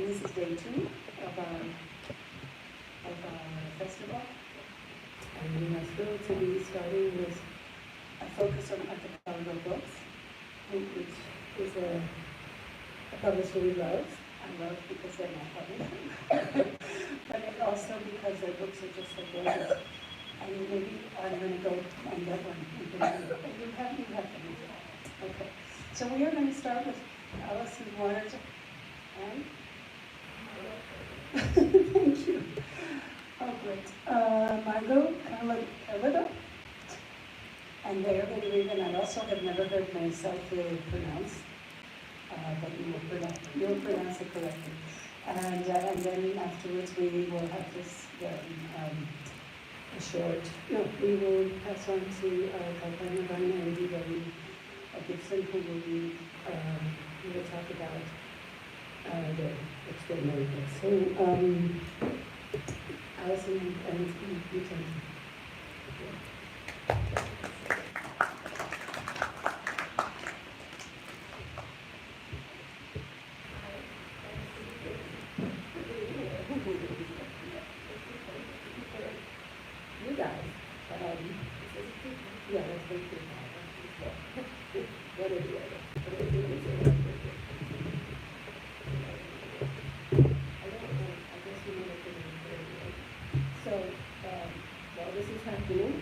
And this is day 2 of our festival. And we are thrilled to be starting with a focus on Archipelago books, which is a publisher we love. I love because they're my publisher, but also because their books are just so gorgeous. And maybe I'm going to go on that one. You have to move on. Okay. So we are going to start with Alyson Waters and thank you. Oh, great. Margot, Kerlidou, and they are going to read, and I also have never heard Meeselphe pronounced, but you will pronounce it correctly. And then afterwards we will have this we will pass on to Kalpana Raina and D, Gibson, who will talk about the extraordinary books. So, Alyson and you can. You guys, yeah, let's go through that. What are the other? This is happening.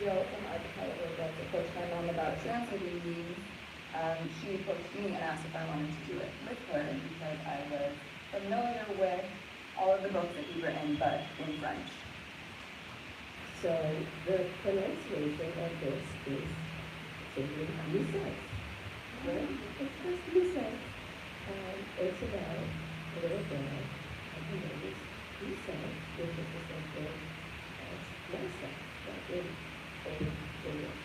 Zhou from Archipelago approached my mom about translating these. She approached me and asked if I wanted to do it with her because I was familiar with all of the books that we've written, but in French. So the pronunciation of this is simply Meeselphe, right? It's just Meeselphe. It's about a little girl, and her name is Meeselphe, which is the same thing as myself, like in English.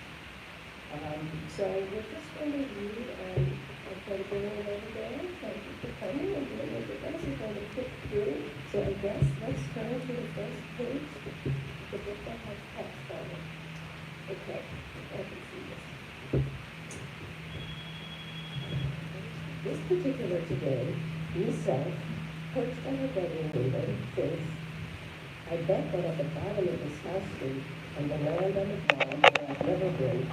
So we're just going to read, and I'll try to bring it over there. Thank you for coming and doing it with us. We're going to click through. So I guess let's turn to the first page. The book that has text on it. Okay, I can see this. This particular today, Meeselphe, perched on her bedroom window, thinks, I bet that at the bottom of this house street, on the land on the ground where I've never been,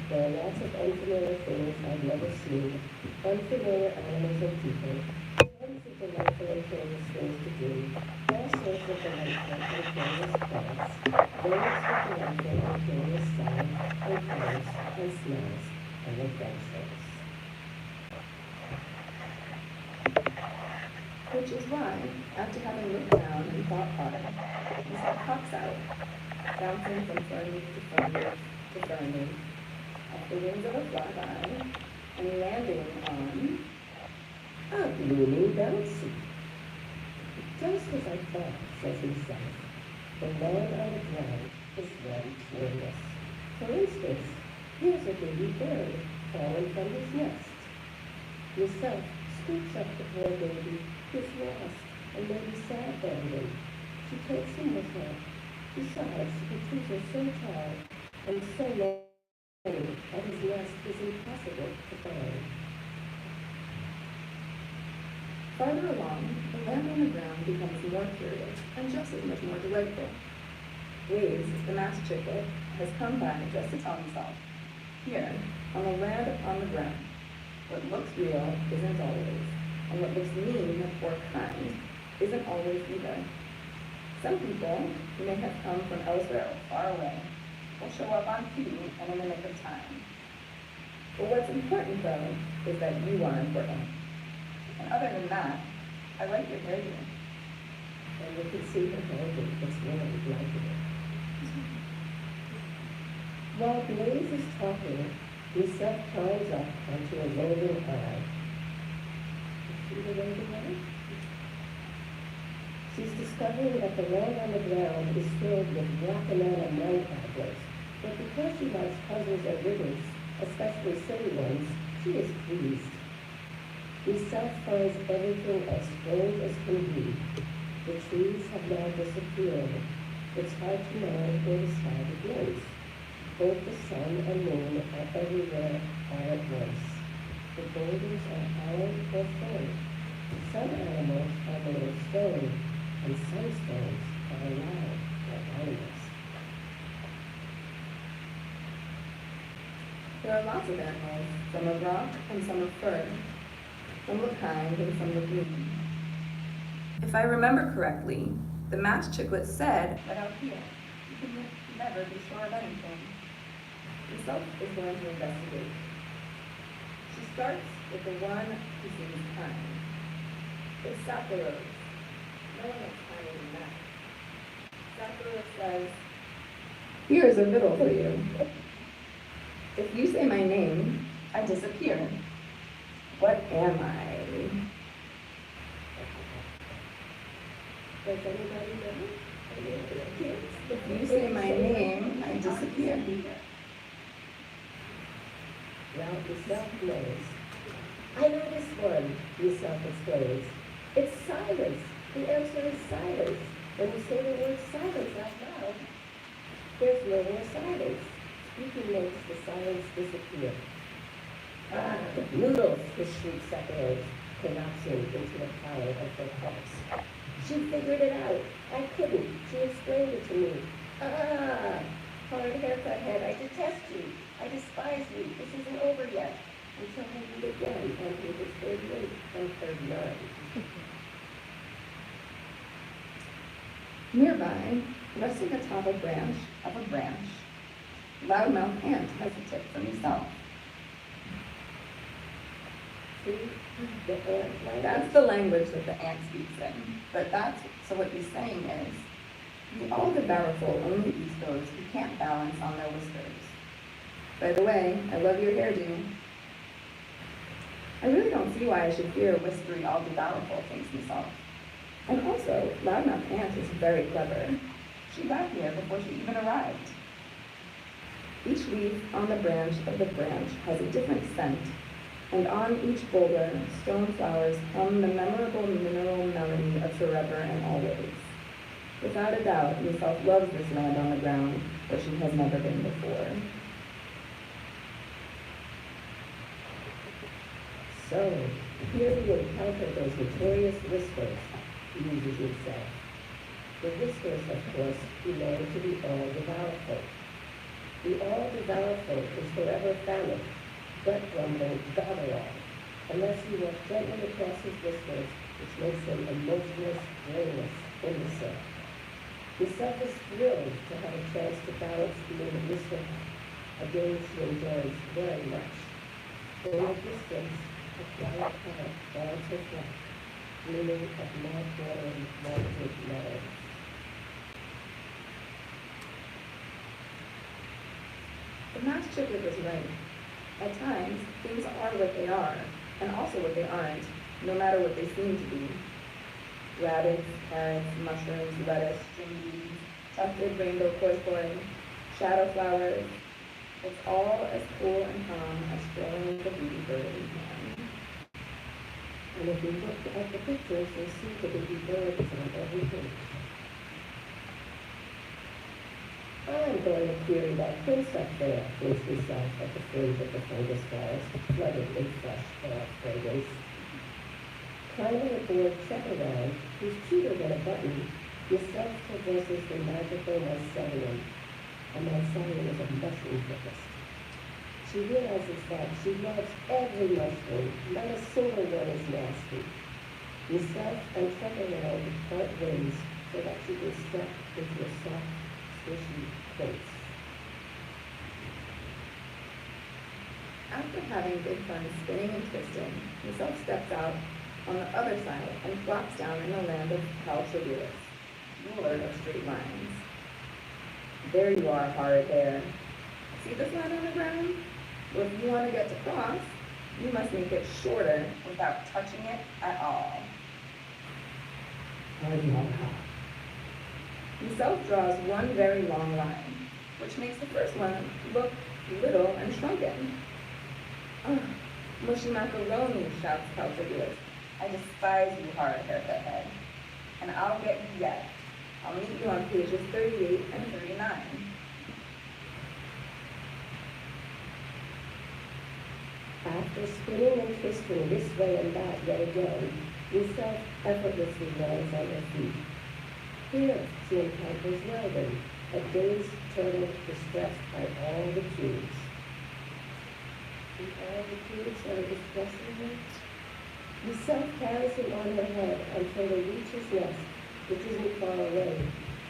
there are lots of unfamiliar things I've never seen, unfamiliar animals and people, tons of delightful and curious things to do, all sorts of delightful and curious plants, birds with delightful and curious sounds, and colors, and smells, and adventures. Which is why, after having looked down and thought hard, Meeselphe pops out, bouncing from fern leaf to fern leaf to fern leaf, off the wings of a flyby, and landing on a blooming bouncy. Just as I thought, says Meeselphe, the land on the ground is very curious. For instance, here's a baby bird fallen from his nest. Meeselphe scoops up the poor baby who's lost and maybe sad abandoned. She takes him with her. Besides, the trees are so tall and so many that his nest is impossible to find. Farther along, the land on the ground becomes more curious and just as much more delightful. Waves, the masked chicklet, has come by just to tell himself, here, on the land on the ground, what looks real isn't always, and what looks mean or kind isn't always either. Some people who may have come from elsewhere or far away will show up on cue and in the nick of time. But what's important, though, is that you are important. And other than that, I like your hairdo. And you can see her hairdo. It's really blanketed. While Blaze is talking, Meeselphe climbs up onto a rolling eye. See the rolling eye? She's discovering that the land on the ground is filled with Guatemala night owls, but because she likes puzzles and riddles, especially silly ones, she is pleased. Meeselphe finds everything as strange as can be. The trees have now disappeared. It's hard to know where the sky begins. Both the sun and moon are everywhere all at once. The boulders are hollow or full. Some animals are made of stone, and some stones are alive like animals. There are lots of animals. Some of rock and some of fur. Some look kind and some look mean. If I remember correctly, the masked chicklet said that out here, you can never be sure of anything. Meeselphe is going to investigate. She starts with the one who seems kind. It's Sakura. No one looks kinder than that. Sakura says, "Here's a riddle for you. If you say my name, I disappear. What am I?" Does anybody know? If you say my name, I disappear. Well, Meeselphe knows. I know this one, Meeselphe explains. It's silence. The answer is silence. When you say the word silence out loud, there's no more silence. Speaking makes the silence disappear. Ah, noodles, his shriek separates, collapsing into the pile of her corpse. She figured it out. I couldn't. She explained it to me. Ah, hard haircut head, I detest you. I despise you. This isn't over yet. Until I meet again on pages 38 and 39. Nearby, resting atop a branch, loudmouth ant has a tip for Meeselphe. See? The ant language. That's the language that the ant speaks in. So what he's saying is, we all devour full only eat those who can't balance on their whiskers. By the way, I love your hairdo. I really don't see why I should fear a whiskery all devourful, thinks Meeselphe. And also, loudmouth ant is very clever. She got here before she even arrived. Each leaf on the branch of the branch has a different scent, and on each boulder, stone flowers hum the memorable mineral melody of forever and always. Without a doubt, Meeselphe loves this land on the ground where she has never been before. So, here we encounter those notorious whiskers, uses himself. The whiskers, of course, belong to the all-devourful. The all-devourful is forever famished, gut-grumbling, gobble-all, unless you walk gently across his whiskers, which makes him a motionless, brainless imbecile. Meeselphe is thrilled to have a chance to balance being a whisker, a game she enjoys very much. In the distance, a quiet path guards her flight, gleaming of mouth-watering malted meadows. The masked chicklet was right. At times, things are what they are, and also what they aren't, no matter what they seem to be. Rabbits, carrots, mushrooms, lettuce, string beans, tufted rainbow koi, shadow flowers. It's all as cool and calm as strolling with a baby bird in hand. And if you look at the pictures, you'll see the baby birds on every page. I'm going to query that prince up there, thinks Meeselphe at the fringe of the fungus forest, flooded in fresh fall fragrance. Climbing aboard Catalan, who's cuter than a button, Meeselphe traverses the magical mycelium. A mycelium is a mushroom focus. She realizes that she loves every mushroom, not a single one is nasty. Meeselphe and Catalan part ways so that she can step into a soft, squishy place. After having good fun spinning and twisting, Meeselphe steps out on the other side and flops down in the land of Kalpana, ruler of straight lines. There you are, hard hair. See this line on the ground? Well, if you want to get to cross, you must make it shorter without touching it at all. Meeselphe draws one very long line, which makes the first one look little and shrunken. Ugh, mushy macaroni, shouts Kalpana. I despise you, hard haircut head. and I'll get you yet. I'll meet you on pages 38 and 39. After spinning and twisting this way and that yet again, Meeselphe effortlessly lands on her feet. Here she encounters Weldon, a dazed turtle distressed by all the cues. See all the cues that are distressing her? Meeselphe carries him on her head until they reach his nest, which isn't far away,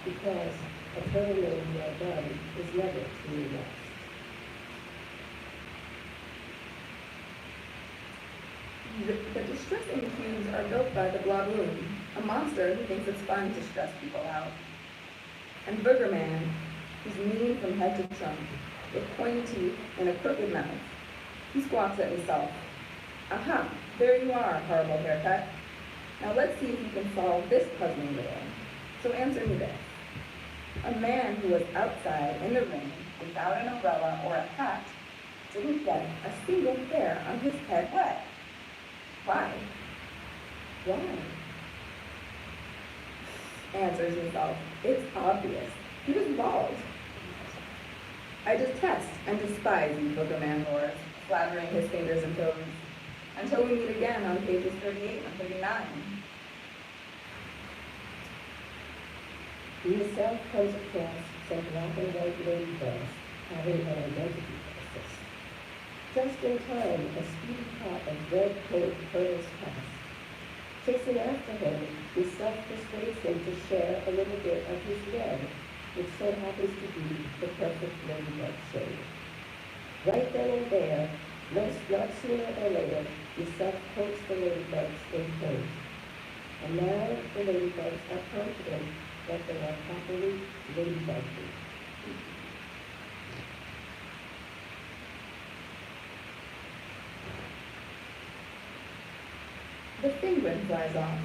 because a turtle named Margot is never truly lost. The distressing cues are built by the Blaboon, a monster who thinks it's fun to stress people out. And Booger Man, who's mean from head to trunk, with pointy teeth and a crooked mouth. He squawks at himself. Aha, there you are, horrible haircut. Now let's see if you can solve this puzzling riddle. So answer me this. A man who was outside in the rain without an umbrella or a hat didn't get a single hair on his head wet. Why? Why? Answers himself. It's obvious. He was bald. I detest and despise you, Booger Man roars, flattering his fingers and toes, until we meet again on pages 38 and 39. Meeselphe comes across some black and white ladybugs having an identity crisis. Just in time, a speedy pot of red paint hurtles past. Chasing after him, Meeselphe persuades him to share a little bit of his red, which so happens to be the perfect ladybug shade. Right then and there, not sooner or later, Meeselphe coats the ladybugs in paint. And now the ladybugs are confident that they are properly ladybug-free. The fingerprint flies off.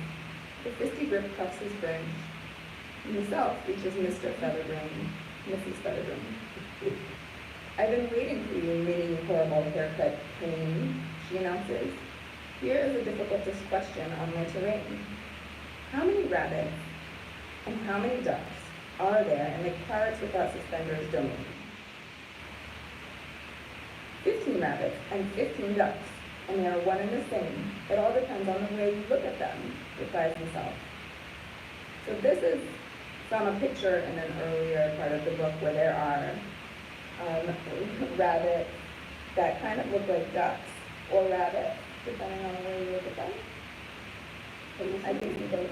The fisty grip cuffs his fringe. Meeselphe reaches Mr. Featherbrain, Mrs. Featherbrain. I've been waiting for you, mini horrible haircut queen, she announces. Here is a difficultest question on my terrain. How many rabbits and how many ducks are there in the carrots without suspenders domain? 15 rabbits and 15 ducks, and they are one and the same. It all depends on the way you look at them, replies Meeselphe. So this is from a picture in an earlier part of the book where there are rabbits that kind of look like ducks, or rabbits, depending on the way you look at them. I can see both.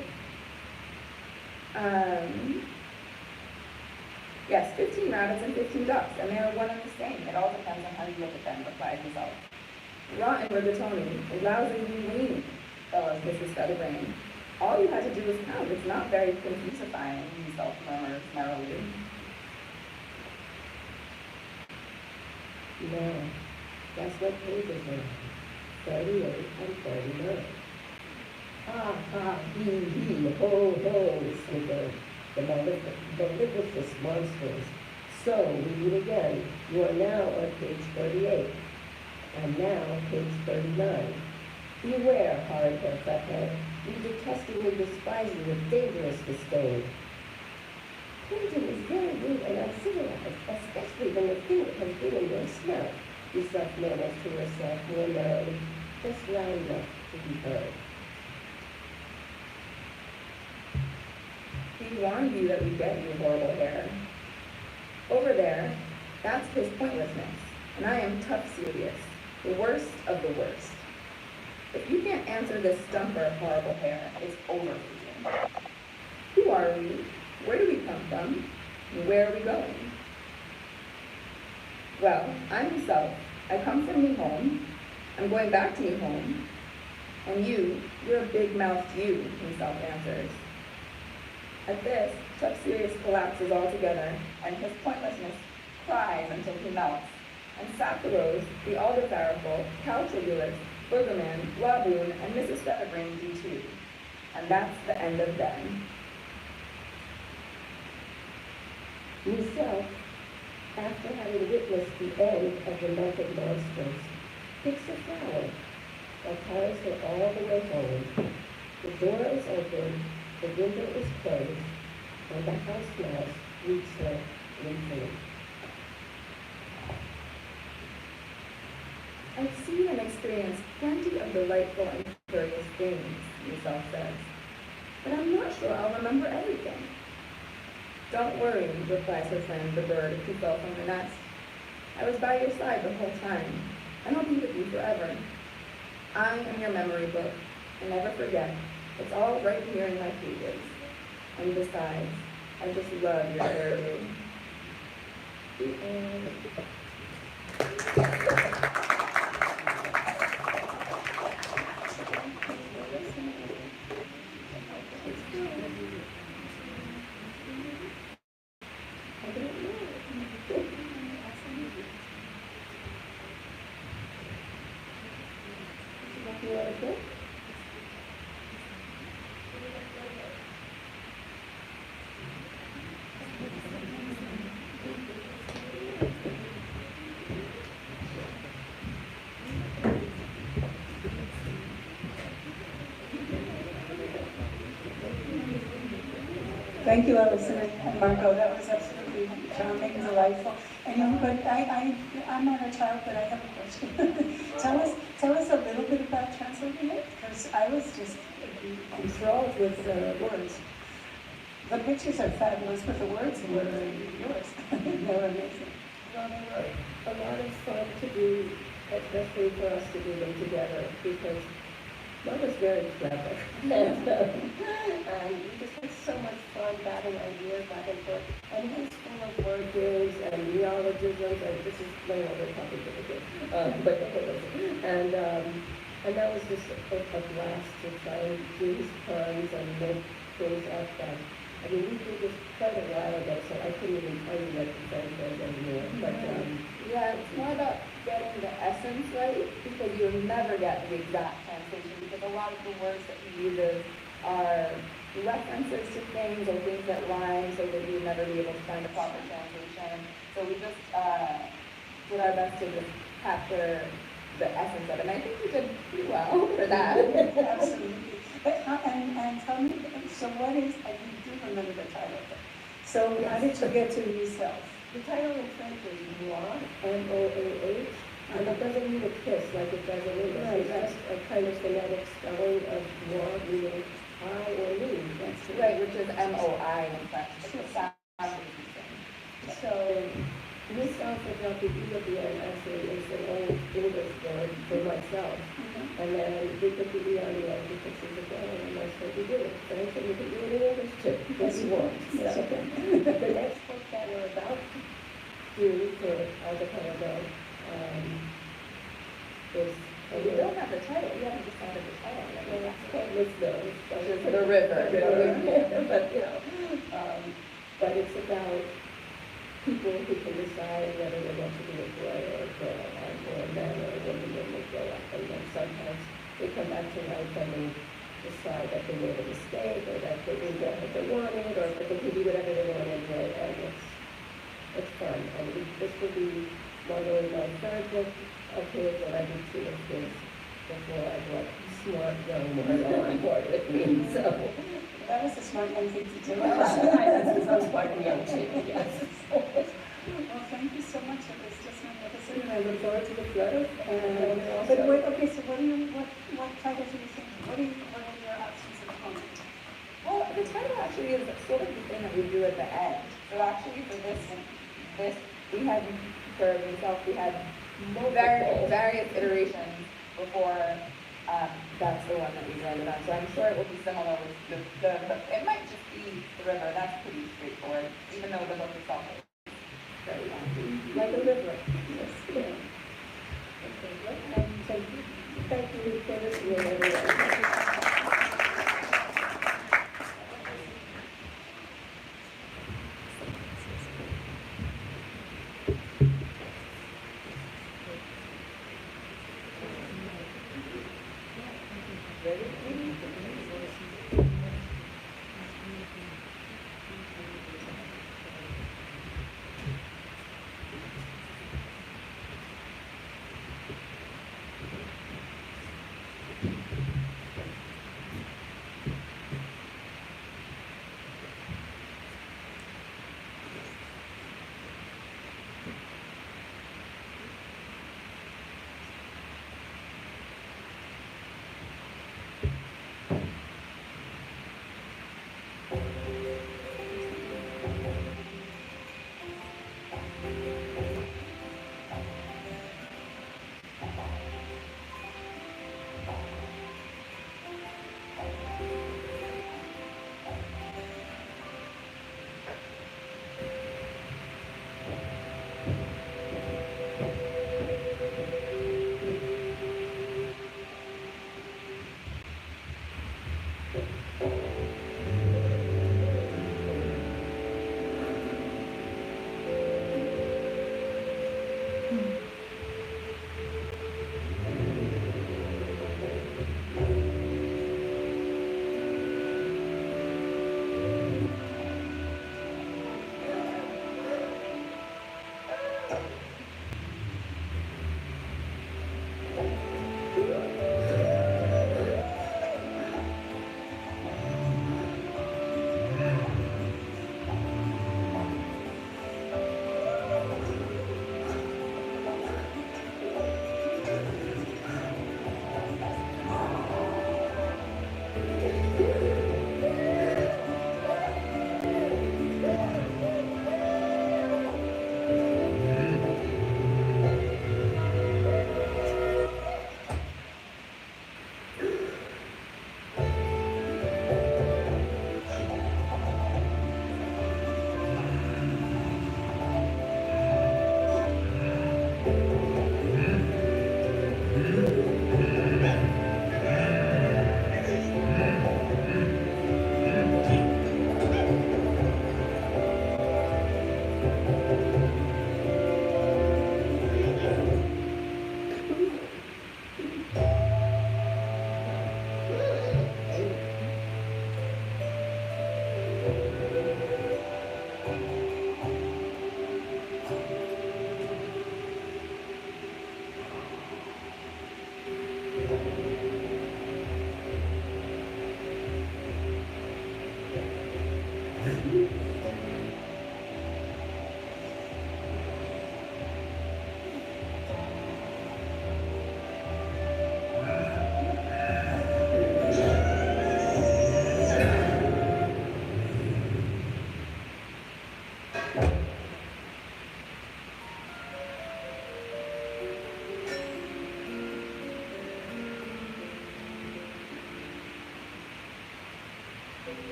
Yes, 15 rabbits and 15 ducks, and they are one and the same. It all depends on how you look at them, replies Meeselphe. Rotten rigatoni, lousy weenie, fellows Mrs. Featherbrain. All you had to do was count. It's not very confusifying, Meeselphe murmurs merrily. No, that's what pages are on. 38 and 39. Ha ha, hee hee, ho ho, sniggered the malicious monsters. So we meet again. You are now on page 38. And now page 39. Beware, horrid haircut. We detestingly despise you with dangerous disdain. Painting is very rude and uncivilized, especially when the thing has been in your smell, Meeselphe murmurs to herself more merrily, just loud enough to be heard. He warned you that we'd get you, horrible hair. Over there, that's his pointlessness, and I am tough serious, the worst of the worst. If you can't answer this stumper, horrible hair, it's over for you. Who are we? Where do we come from? And where are we going? Well, I'm Meeselphe. I come from me home. I'm going back to me home. And you're a big-mouthed you, Meeselphe answers. At this, Tough Serious collapses altogether, and his pointlessness cries until he melts. And Sapphirose, the Alderfarriful, Caltribulus, Boogerman, Blaboon, and Mrs. Featherbrain do too. And that's the end of them. Meeselphe, after having witnessed the end of the melted monsters, picks a flower and carries her all the way home. The door is open, The window is closed, and the house smells sweet infinite. I've seen and experienced plenty of delightful and curious things, Meeselphe says, but I'm not sure I'll remember everything. Don't worry, replies her friend, the bird, who fell from her nest. I was by your side the whole time, and I'll be with you forever. I am your memory book, and never forget, it's all right here in my pages. And besides, I just love your hairdo. The end. Thank you, Alyson and Margot. That was absolutely charming and delightful. And you know, but I'm not a child, but I have a question. tell us a little bit about translating it, because I was just enthralled with the words. The pictures are fabulous, but the words were yours. They were amazing. Well, they were a lot of fun to do, especially for us to do them together, because Mom was very clever, and we just had so much fun batting ideas back and forth. And he's full of word games and neologisms, and this is my older topic, but and that was just a blast to try and do these puns and make things up. That I mean, we did this quite a while ago, so I couldn't even tell you what the French was anymore. But yeah, it's more about getting the essence right, because you'll never get the exact translation, because a lot of the words that he uses are references to things or things that rhyme, so that you'll never be able to find a proper translation. So we just did our best to just capture the essence of it, and I think we did pretty well for that. Absolutely. But, and tell me, so what is, I do remember the title of it. So how did you get to Meeselphe? the title in French is Moah, M-O-A-H, and it doesn't mean a kiss like it does in English. Right. It's just a kind of phonetic spelling of Moah, meaning I or me. That's Right, which is M-O-I in French. It's the sound of the So, Meeselphe, for example, you at the end actually is an old English word for myself. And then we put the E on the end because it's a girl, and that's what we do. French, and you can do it in English too, if you want. Yes, So, you can. the next book that we're about to do for Archipelago is. We don't have the title. We haven't decided the title yet. Well, it's called Lisbon. The river. But, you know, but it's about people who can decide whether they want to be a boy or a girl, or a man or a woman when they grow up. And then sometimes they come back to life and they decide that they made a mistake, or that they didn't get what they wanted, or that they can do whatever they want anyway, and it's fun. And this will be Margot and my third book of his, and I did two of his before I brought smart young Margot on board with me, so. That was a smart young thing to do. I'm smart and young too, yes. Well, thank you so much. It was just magnificent, and I look forward to the flow. But Okay, so what titles are you thinking? What are your options at the moment? Well, the title actually is sort of the thing that we do at the end. So actually for this we had, for Meeselphe, we had various iterations before that's the one that we landed on. So I'm sure it will be similar with it might just be the river. That's pretty straightforward, even though the book itself is very long. Like a river. Yes. Yeah. Okay, well, thank you for listening, everyone.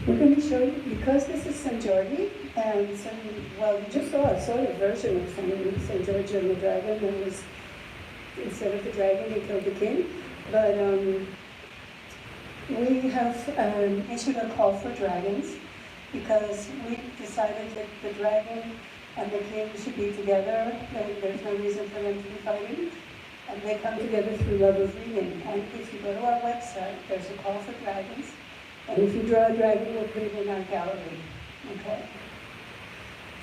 We're going to show you, because this is Sant Jordi, and well, you just saw a sort of version of Sant Jordi and the dragon. That was, instead of the dragon, he killed the king. But we have issued a call for dragons, because we decided that the dragon and the king should be together, and there's no reason for them to be fighting. And they come together through love of reading. And if you go to our website, there's a call for dragons. And if you draw a dragon, we'll put it in our gallery, okay?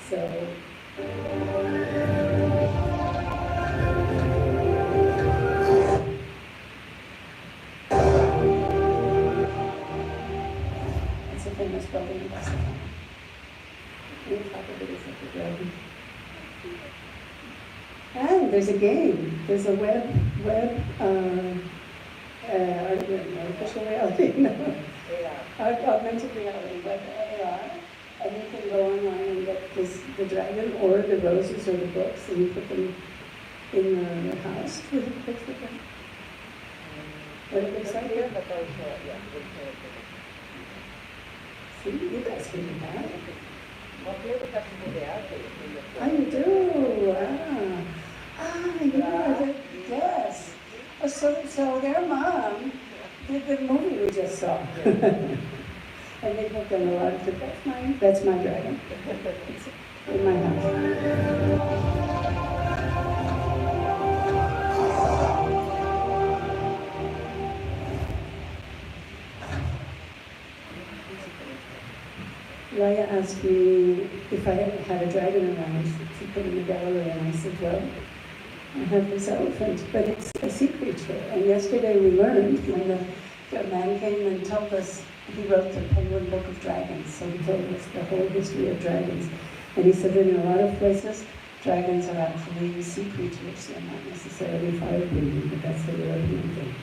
So, it's a famous building in Boston. On top of it is like a dragon. And there's a game. There's a artificial reality, no. Augmented reality, like AR, and you can go online and get the dragon or the roses or the books, and you put them in the house with a picture of them. What it looks like here? See, you guys can do that. Oh, you do? Yeah, yes. Oh, so their mom did the movie we just saw. And they have done a lot of it. That's my dragon. It's in my house. Raya asked me if I had a dragon around to put in the gallery, and I said, well, I have this elephant, but it's a sea creature. And yesterday we learned, when the man came and told us, he wrote the Penguin Book of Dragons, so he told us the whole history of dragons. And he said that in a lot of places, dragons are actually sea creatures. They're not necessarily fire-breathing, but that's the European thing.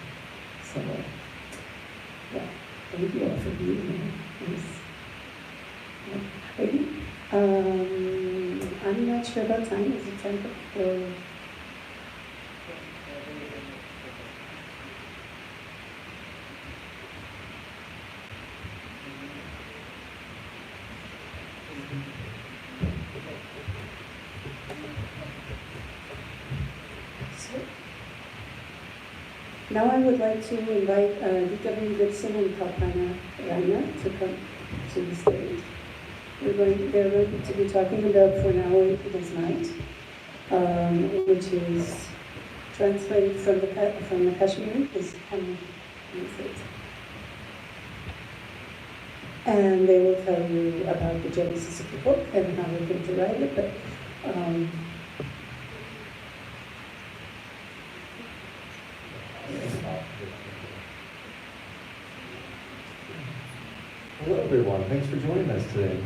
So, yeah, thank you all for being here. I'm not sure about time. Is it time for... Now I would like to invite Gibson and Kalpana Raina to come to the stage. They're going to be talking about For Now It Is Night, which is translated from the Kashmiri, is and they will tell you about the genesis of the book and how they came to write it. But hello everyone, thanks for joining us today.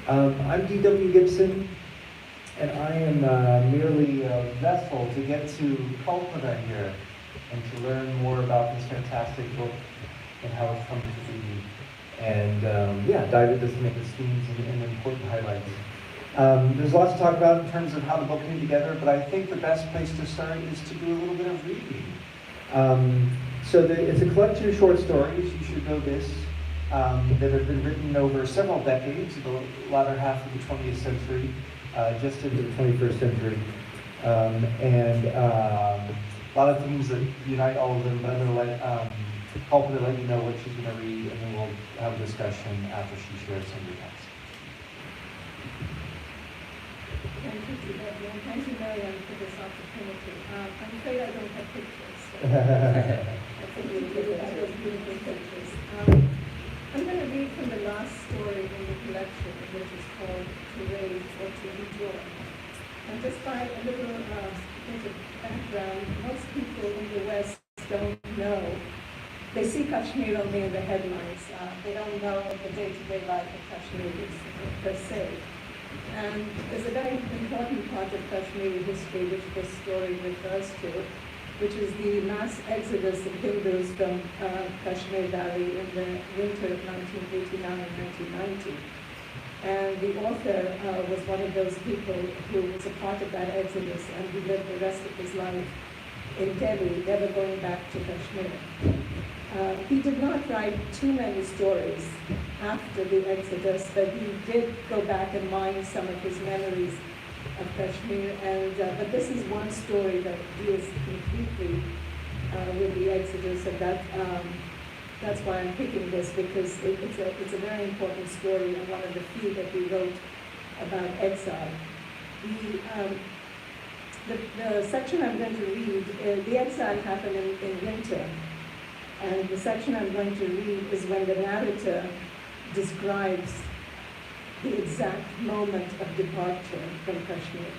I'm D.W. Gibson, and I am merely a vessel to get to Kalpana here and to learn more about this fantastic book and how it's come to be. And dive into some of its themes and important highlights. There's lots to talk about in terms of how the book came together, but I think the best place to start is to do a little bit of reading. It's a collection of short stories, you should know this, that have been written over several decades, the latter half of the 20th century, just into the 21st century. A lot of themes that unite all of them, but I'm going to let you know what she's going to read, and then we'll have a discussion after she shares some of the text. Thank you, D.W. and thank you, Marianne, for this opportunity. I'm afraid I don't have pictures. So I think we did have those beautiful pictures. I'm going to read from the last story in the collection, which is called To Raise or To Rejoin. And just by a little bit of background, most people in the West don't know. They see Kashmir only in the headlines. They don't know the day-to-day life of Kashmiris per se. And there's a very important part of Kashmiri history which this story refers to, which is the mass exodus of Hindus from Kashmir Valley in the winter of 1989 and 1990. And the author was one of those people who was a part of that exodus, and he lived the rest of his life in Delhi, never going back to Kashmir. He did not write too many stories after the Exodus, but he did go back and mine some of his memories of Kashmir. But this is one story that deals completely with the Exodus, and that's why I'm picking this, because it's a very important story and one of the few that he wrote about exile. The section I'm going to read, the exile happened in winter. And the section I'm going to read is when the narrator describes the exact moment of departure from Kashmir.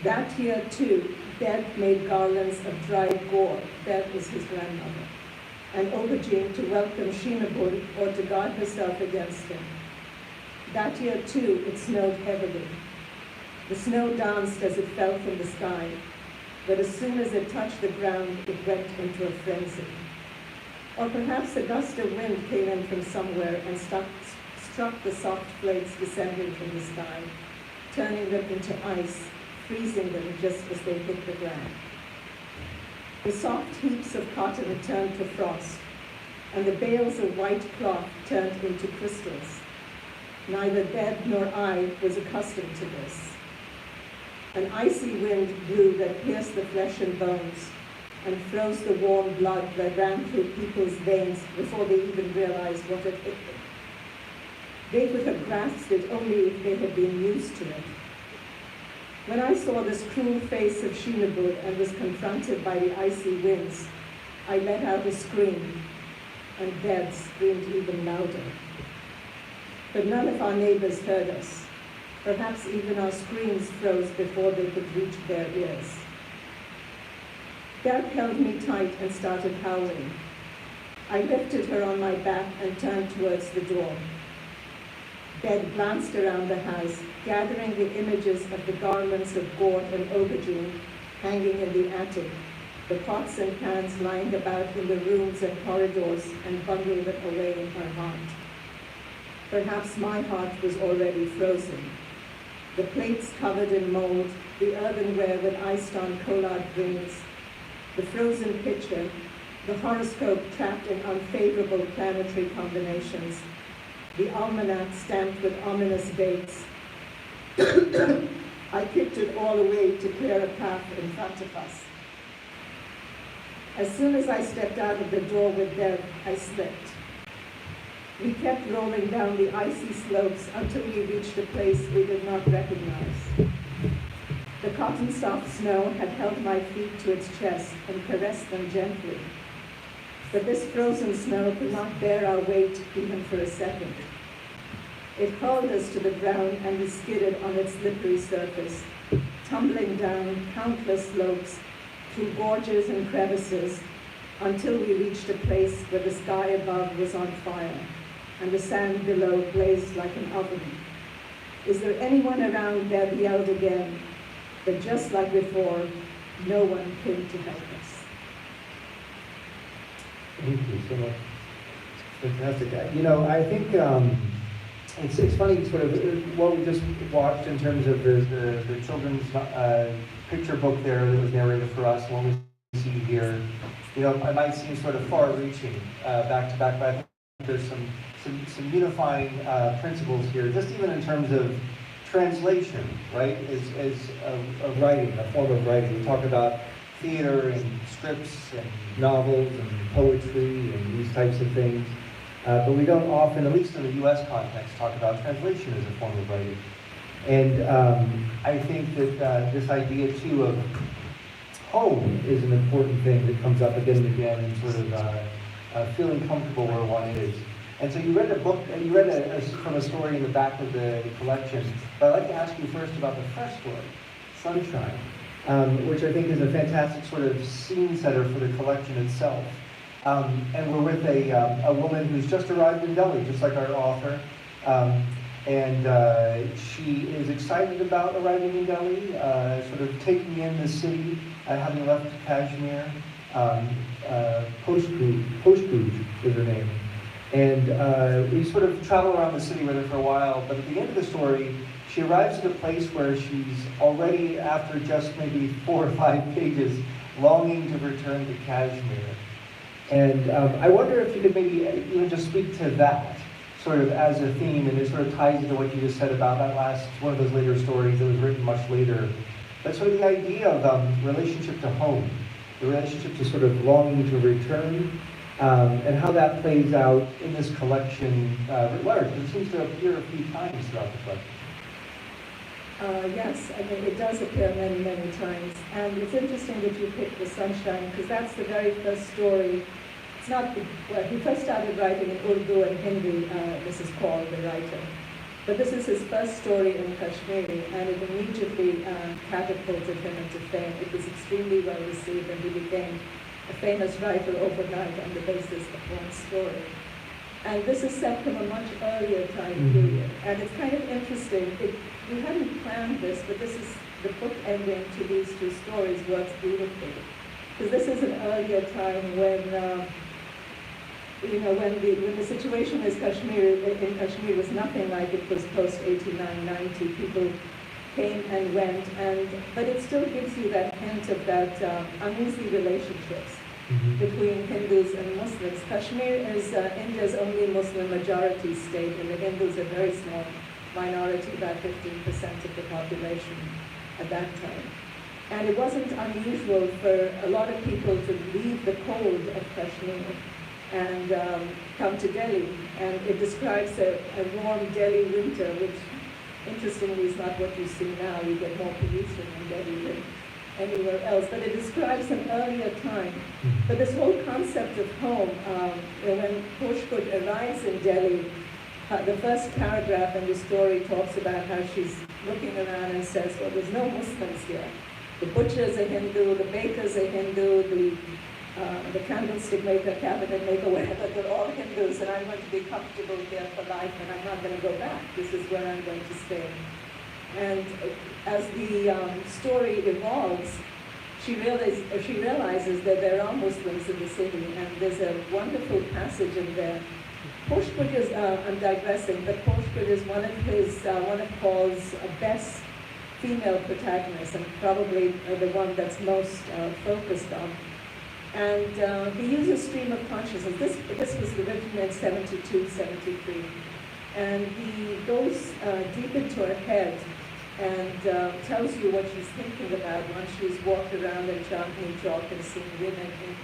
That year, too, Deb made garlands of dried gore, Deb is his grandmother, and aubergine to welcome Shinabur or to guard herself against him. That year, too, it snowed heavily. The snow danced as it fell from the sky, but as soon as it touched the ground, it went into a frenzy. Or perhaps a gust of wind came in from somewhere and struck the soft flakes descending from the sky, turning them into ice, freezing them just as they hit the ground. The soft heaps of cotton had turned to frost, and the bales of white cloth turned into crystals. Neither Deb nor I was accustomed to this. An icy wind blew that pierced the flesh and bones and froze the warm blood that ran through people's veins before they even realized what had hit them. They would have grasped it only if they had been used to it. When I saw this cruel face of Shinabud and was confronted by the icy winds, I let out a scream, and Deb screamed even louder. But none of our neighbors heard us. Perhaps even our screams froze before they could reach their ears. Deb held me tight and started howling. I lifted her on my back and turned towards the door. Deb glanced around the house, gathering the images of the garments of gore and aubergine hanging in the attic, the pots and pans lying about in the rooms and corridors, and bundled them away in her heart. Perhaps my heart was already frozen. The plates covered in mold, the earthenware with iced-on collard greens, the frozen pitcher, the horoscope trapped in unfavorable planetary combinations, the almanac stamped with ominous dates. I kicked it all away to clear a path in front of us. As soon as I stepped out of the door with Deb, I slipped. We kept rolling down the icy slopes until we reached a place we did not recognize. The cotton soft snow had held my feet to its chest and caressed them gently. But this frozen snow could not bear our weight even for a second. It hurled us to the ground and we skidded on its slippery surface, tumbling down countless slopes through gorges and crevices until we reached a place where the sky above was on fire and the sand below blazed like an oven. Is there anyone around? Deb yelled again, but just like before, no one came to help us. Thank you so much. Fantastic. I think it's funny, sort of what we just watched in terms of the children's picture book there that was narrated for us, and what we see here. It might seem sort of far-reaching back to back, but I think there's some unifying principles here, just even in terms of translation, right? As a writing, a form of writing. We talk about theater and scripts and novels and poetry and these types of things. But we don't often, at least in the US context, talk about translation as a form of writing. And I think that this idea, too, of home is an important thing that comes up again and again, and sort of feeling comfortable where one is. And so you read a book, you read from a story in the back of the collection, but I'd like to ask you first about the first story, Sunshine, which I think is a fantastic sort of scene setter for the collection itself. And we're with a woman who's just arrived in Delhi, just like our author. And she is excited about arriving in Delhi, sort of taking in the city, having left Kashmir. Poshkuj is her name. And we sort of travel around the city with her for a while, but at the end of the story, she arrives at a place where she's already, after just maybe 4 or 5 pages, longing to return to Kashmir. And I wonder if you could maybe even just speak to that, sort of as a theme, and it sort of ties into what you just said about that last, one of those later stories that was written much later. But sort of the idea of relationship to home, the relationship to sort of longing to return, and how that plays out in this collection writ large, because it seems to appear a few times throughout the collection. Yes, I mean, it does appear many, many times. And it's interesting that you picked The Sunshine, because that's the very first story. It's not, well, he first started writing in Urdu and Hindi, this is Kaul, the writer. But this is his first story in Kashmiri, and it immediately catapulted him into fame. It was extremely well received, and he became a famous writer overnight on the basis of one story. And this is set from a much earlier time period. And it's kind of interesting. We hadn't planned this, but this is the book ending to these 2 stories works beautifully. Because this is an earlier time when, when the situation in Kashmir was nothing like it was post 89, 90. People came and went, but it still gives you that hint of that uneasy relationships between Hindus and Muslims. Kashmir is India's only Muslim majority state, and the Hindus are a very small minority, about 15% of the population at that time. And it wasn't unusual for a lot of people to leave the cold of Kashmir and come to Delhi. And it describes a warm Delhi winter, which interestingly is not what you see now. You get more pollution in Delhi than anywhere else. But it describes an earlier time. But this whole concept of home, when Poshkuj arrives in Delhi, the first paragraph in the story talks about how she's looking around and says, well, there's no Muslims here. The butcher's a Hindu, the baker's a Hindu, the candlestick maker, cabinet maker, whatever, they're all Hindus, and I'm going to be comfortable here for life, and I'm not going to go back. This is where I'm going to stay. And as the story evolves, she realizes that there are Muslims in the city, and there's a wonderful passage in there. Poshkuj is, I'm digressing, but Poshkuj is one of Kaul's best female protagonists, and probably the one that's most focused on. And he uses stream of consciousness. This was written in 72, 73. And he goes deep into her head and tells you what she's thinking about once she's walked around in Chandni Chowk and seen women in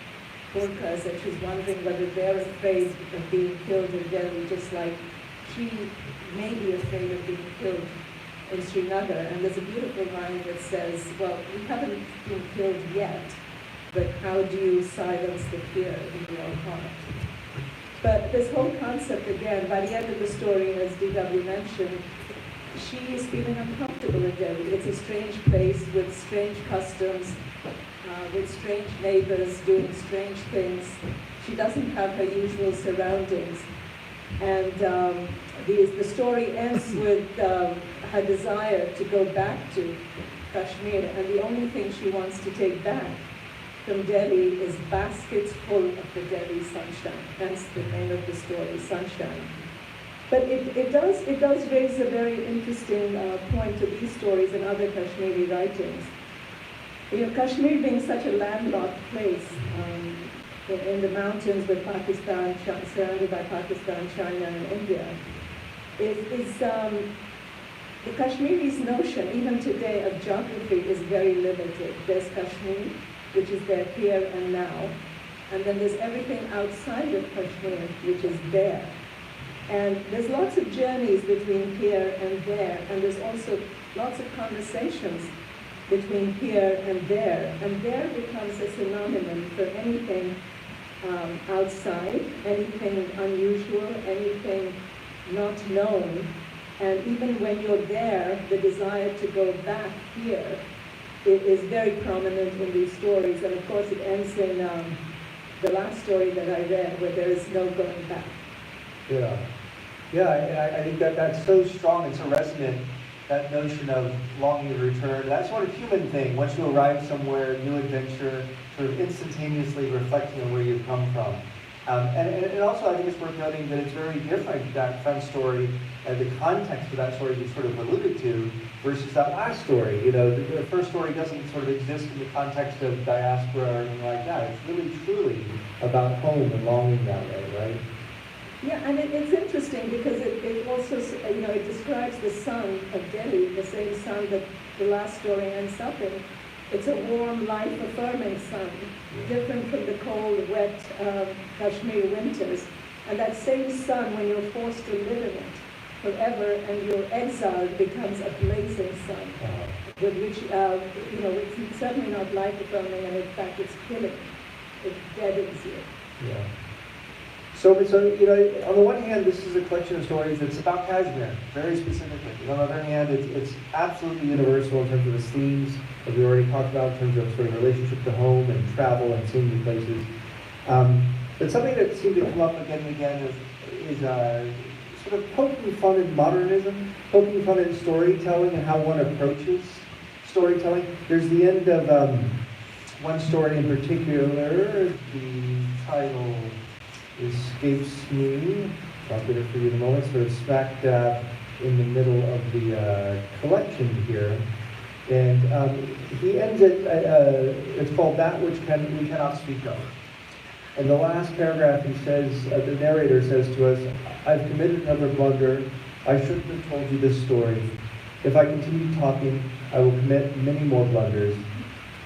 burqas, and she's wondering whether they're afraid of being killed in Delhi, just like she may be afraid of being killed in Srinagar. And there's a beautiful line that says, well, we haven't been killed yet, but how do you silence the fear in your heart? But this whole concept, again, by the end of the story, as D.W. mentioned, she is feeling uncomfortable in Delhi. It's a strange place with strange customs, with strange neighbors doing strange things. She doesn't have her usual surroundings. And the story ends with her desire to go back to Kashmir, and the only thing she wants to take back from Delhi is baskets full of the Delhi sunshine, hence the name of the story, Sunshine. But it does raise a very interesting point to these stories and other Kashmiri writings. You know, Kashmir being such a landlocked place in the mountains with Pakistan, surrounded by Pakistan, China, and India, the Kashmiris' notion, even today, of geography is very limited. There's Kashmir, which is their here and now, and then there's everything outside of Kashmir, which is there. And there's lots of journeys between here and there, and there's also lots of conversations between here and there becomes a synonym for anything outside, anything unusual, anything not known. And even when you're there, the desire to go back here is very prominent in these stories. And of course it ends in the last story that I read, where there is no going back. Yeah. Yeah, I think that's so strong and so resonant, that notion of longing to return. That sort of human thing. Once you arrive somewhere, new adventure, sort of instantaneously reflecting on where you've come from. And also I think it's worth noting that it's very different, that front story, and the context of that story you sort of alluded to, versus that last story. You know, the first story doesn't sort of exist in the context of diaspora or anything like that. It's really, truly about home and longing that way, right? Yeah, and it's interesting because it also, you know, it describes the sun of Delhi, the same sun that the last story ends up in. It's a warm, life-affirming sun, different from the cold, wet Kashmir winters. And that same sun, when you're forced to live in it forever and you're exiled, becomes a blazing sun, with which, you know, it's certainly not life-affirming, and in fact, it's killing. It deadens you. Yeah. So, you know, on the one hand, this is a collection of stories that's about Kashmir, very specifically. And on the other hand, it's absolutely universal in terms of the themes that we already talked about, in terms of sort of relationship to home and travel and seeing new places. But something that seemed to come up again and again is sort of poking fun at modernism, poking fun at storytelling and how one approaches storytelling. There's the end of one story in particular, the title escapes me. I'll get it for you in a moment. Sort of smack dab in the middle of the collection here, and he ends it. It's called "That Which We Cannot Speak Of." And the last paragraph, he says, the narrator says to us, "I've committed another blunder. I shouldn't have told you this story. If I continue talking, I will commit many more blunders.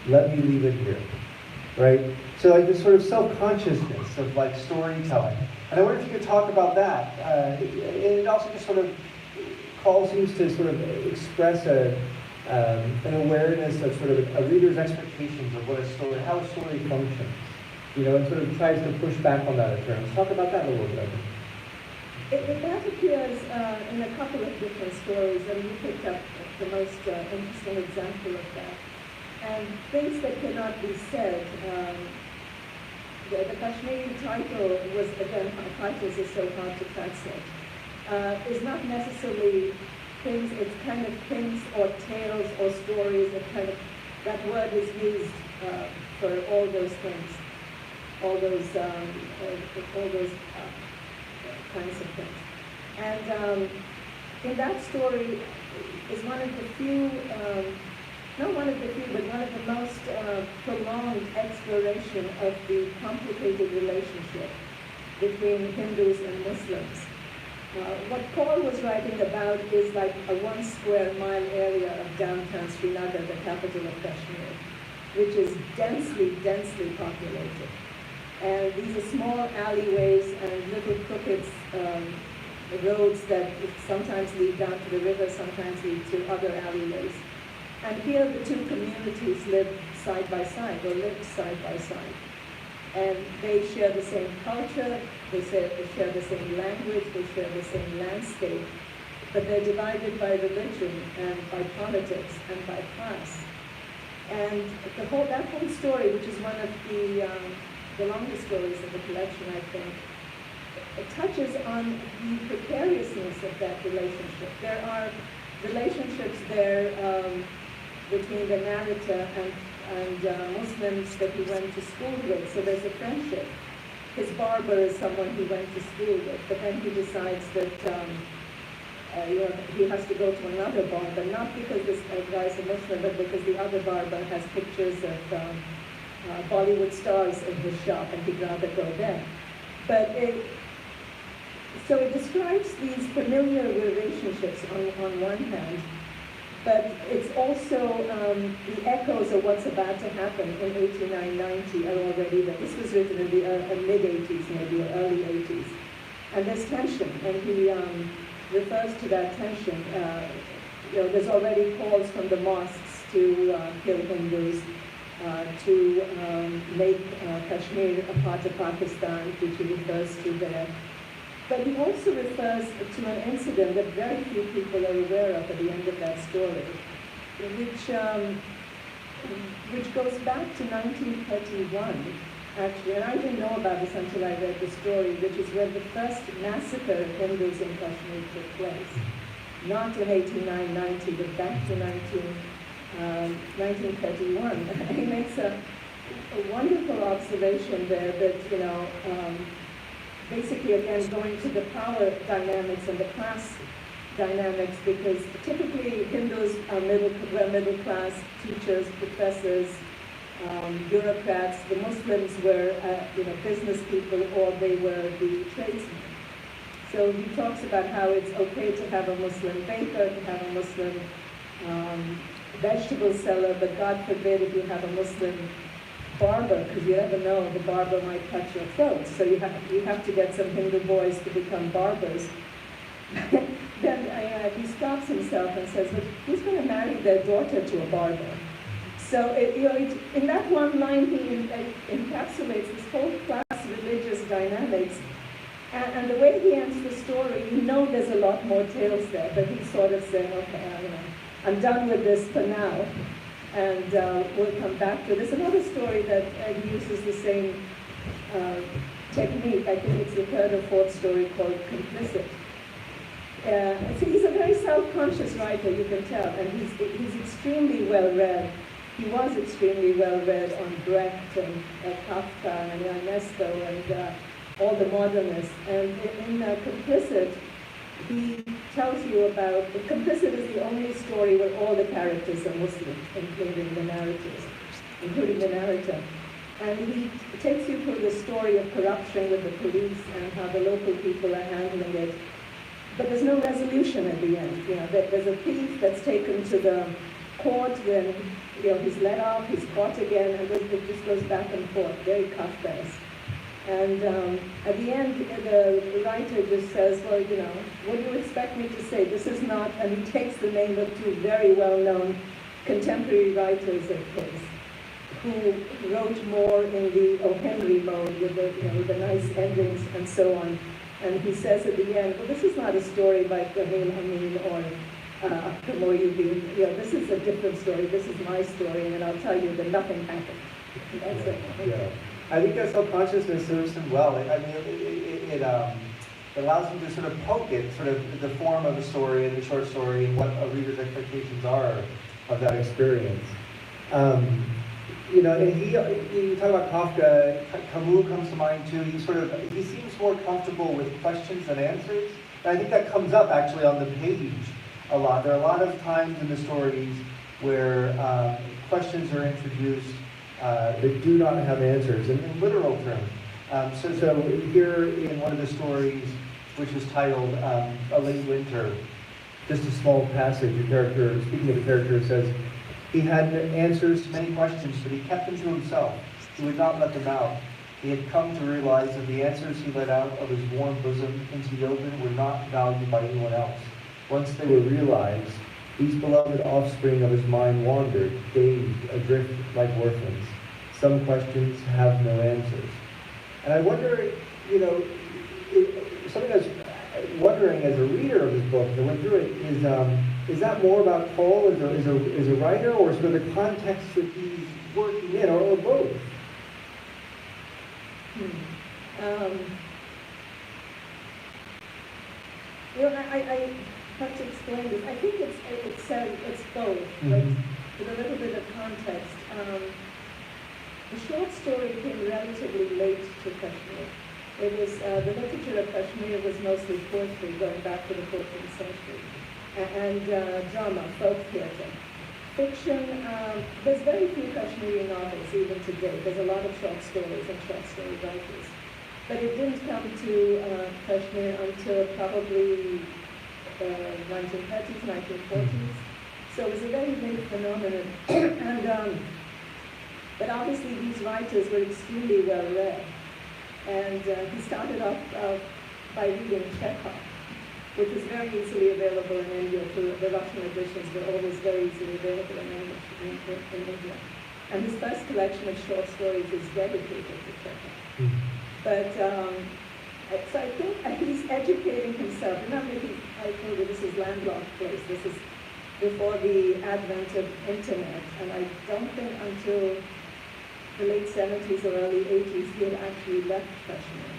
Let me leave it here." Right? So like this sort of self-consciousness of like storytelling. And I wonder if you could talk about that. It also just sort of seems to sort of express an awareness of sort of a reader's expectations of what a story, how a story functions. You know, and sort of tries to push back on that at terms. Talk about that a little bit. That appears in a couple of different stories, and you picked up the most interesting example of that. And things that cannot be said. The Kashmiri title was, again, titles are so hard to translate, is not necessarily things, it's kind of things or tales or stories, that word is used for all those things, all those kinds of things. And in that story is one of the few, not one of the few, but one of the most prolonged exploration of the complicated relationship between Hindus and Muslims. What Kaul was writing about is like a 1 square mile area of downtown Srinagar, the capital of Kashmir, which is densely populated. And these are small alleyways and little crooked roads that sometimes lead down to the river, sometimes lead to other alleyways. And here the two communities live side by side, or lived side by side. And they share the same culture, they share the same language, they share the same landscape, but they're divided by religion and by politics and by class. And that whole story, which is one of the longest stories of the collection, I think, it touches on the precariousness of that relationship. There are relationships there between the narrator and Muslims that he went to school with, so there's a friendship. His barber is someone he went to school with, but then he decides that he has to go to another barber, not because this guy's a Muslim, but because the other barber has pictures of Bollywood stars in his shop, and he'd rather go there. But so it describes these familiar relationships on one hand, but it's also the echoes of what's about to happen in 89-90 are already there. This was written in the mid-80s, maybe, or early 80s. And there's tension, and he refers to that tension. There's already calls from the mosques to kill Hindus, to make Kashmir a part of Pakistan, which he refers to there. But he also refers to an incident that very few people are aware of at the end of that story, which goes back to 1931, actually. And I didn't know about this until I read the story, which is when the first massacre of Hindus in Kashmir took place. Not in 89-90, but back to 1931. And he makes a wonderful observation there that, basically, again, going to the power dynamics and the class dynamics, because typically Hindus are middle class, teachers, professors, bureaucrats. The Muslims were, business people, or they were the tradesmen. So he talks about how it's okay to have a Muslim baker, to have a Muslim vegetable seller, but God forbid if you have a Muslim barber, because you never know, the barber might cut your throat. So you have to get some Hindu boys to become barbers. Then he stops himself and says, well, who's going to marry their daughter to a barber? So in that one line, he encapsulates this whole class religious dynamics. And the way he ends the story, there's a lot more tales there, but he's sort of saying, okay, I'm done with this for now. And we'll come back to this. Another story that he uses the same technique. I think it's the third or fourth story called Complicit. So he's a very self-conscious writer, you can tell, and he's extremely well-read. He was extremely well-read on Brecht and Kafka and Ernesto and all the modernists. And in Complicit, he tells you about, Complicit is the only story where all the characters are Muslim, including the narrator. And he takes you through the story of corruption with the police and how the local people are handling it. But there's no resolution at the end. There's a thief that's taken to the court, then he's let off, he's caught again, and it just goes back and forth, very Kafkaesque. And at the end, the writer just says, well, what do you expect me to say? This is not, and he takes the name of two very well-known contemporary writers of his, who wrote more in the O. Henry mode with the nice endings and so on. And he says at the end, well, this is not a story by Raheel Amin or Moyuddin. This is a different story. This is my story, and I'll tell you that nothing happened. That's it. Yeah. I think that self-consciousness serves him well. It allows him to sort of poke it, sort of the form of the story and the short story and what a reader's expectations are of that experience. And you talk about Kafka, Camus comes to mind too. He seems more comfortable with questions than answers. And I think that comes up actually on the page a lot. There are a lot of times in the stories where questions are introduced that do not have answers in literal terms. So here in one of the stories, which is titled A Late Winter, just a small passage, speaking of a character, says, he had answers to many questions, but he kept them to himself. He would not let them out. He had come to realize that the answers he let out of his warm bosom into the open were not valued by anyone else. Once they were realized, these beloved offspring of his mind wandered, dazed, adrift like orphans. Some questions have no answers. And I wonder, you know, something I was wondering as a reader of this book, as I went through it, is that more about Kaul as a writer, or sort of the context that he's working in, or both? You know, I have to explain this. I think it's both, Mm-hmm. but with a little bit of context. The short story came relatively late to Kashmir. It was, the literature of Kashmir was mostly poetry going back to the 14th century, and drama, folk theatre. Fiction, there's very few Kashmiri novels even today. There's a lot of short stories and short story writers. But it didn't come to Kashmir until probably the 1930s, 1940s. So it was a very big phenomenon. And, but obviously these writers were extremely well read. And he started off by reading Chekhov, which was very easily available in India. The Russian editions were always very easily available in English in India. And his first collection of short stories is dedicated to Chekhov. Mm-hmm. But, so I think he's educating himself. Remember, I told you this is landlocked place. This is before the advent of internet. And I don't think until the late 70s or early 80s he had actually left Kashmir.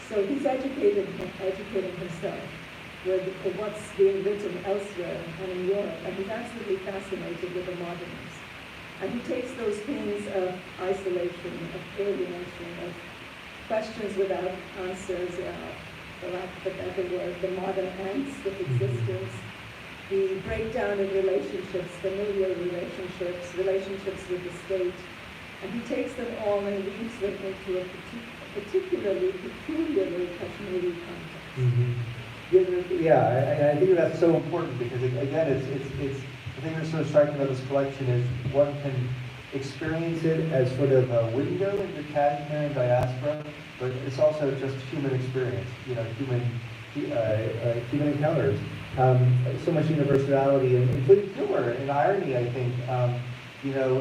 So he's educating himself with what's being written elsewhere and in Europe. And he's absolutely fascinated with the modernists. And he takes those themes of isolation, of alienation, of questions without answers, for lack of a better word, the modern angst of existence, the breakdown of relationships, familial relationships, relationships with the state, and he takes them all and weaves them into a peculiarly Kashmiri context. Mm-hmm. Yeah, I think that's so important because again, it's the thing that's so striking about this collection is one can experience it as sort of a window into Kashmir and diaspora, but it's also just human experience, you know, human encounters. So much universality, including humor and irony, I think. You know,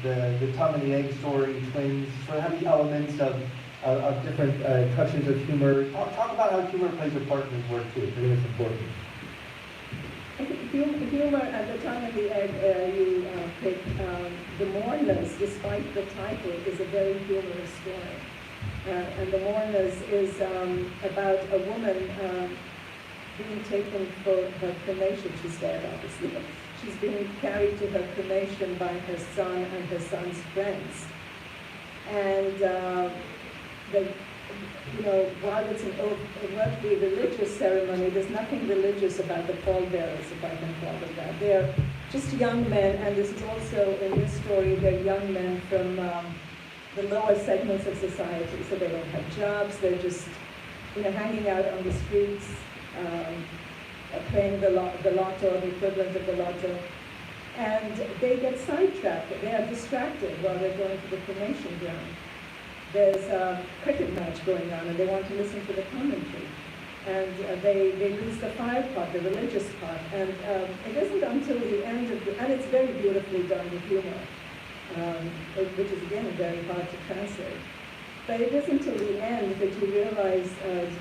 the tongue and the egg story, twins, sort of have the elements of different touches of humor. Talk about how humor plays a part in this work too. I think it's important. I think humor at the tongue of the egg you pick, The Mourners, despite the title, is a very humorous story. And The Mourners is about a woman being taken for her cremation. She's dead, obviously. She's being carried to her cremation by her son and her son's friends. And you know, while it's an overtly religious ceremony, there's nothing religious about the pallbearers, if I can call it that. They're just young men, and this is also, in this story, they're young men from the lower segments of society. So they don't have jobs, they're just, you know, hanging out on the streets, playing the lotto, the equivalent of the lotto. And they get sidetracked, they are distracted while they're going to the cremation ground. There's a cricket match going on and they want to listen to the commentary. And they lose the fire part, the religious part. And it isn't until the end of and it's very beautifully done with humor, which is again very hard to translate. But it isn't until the end that you realize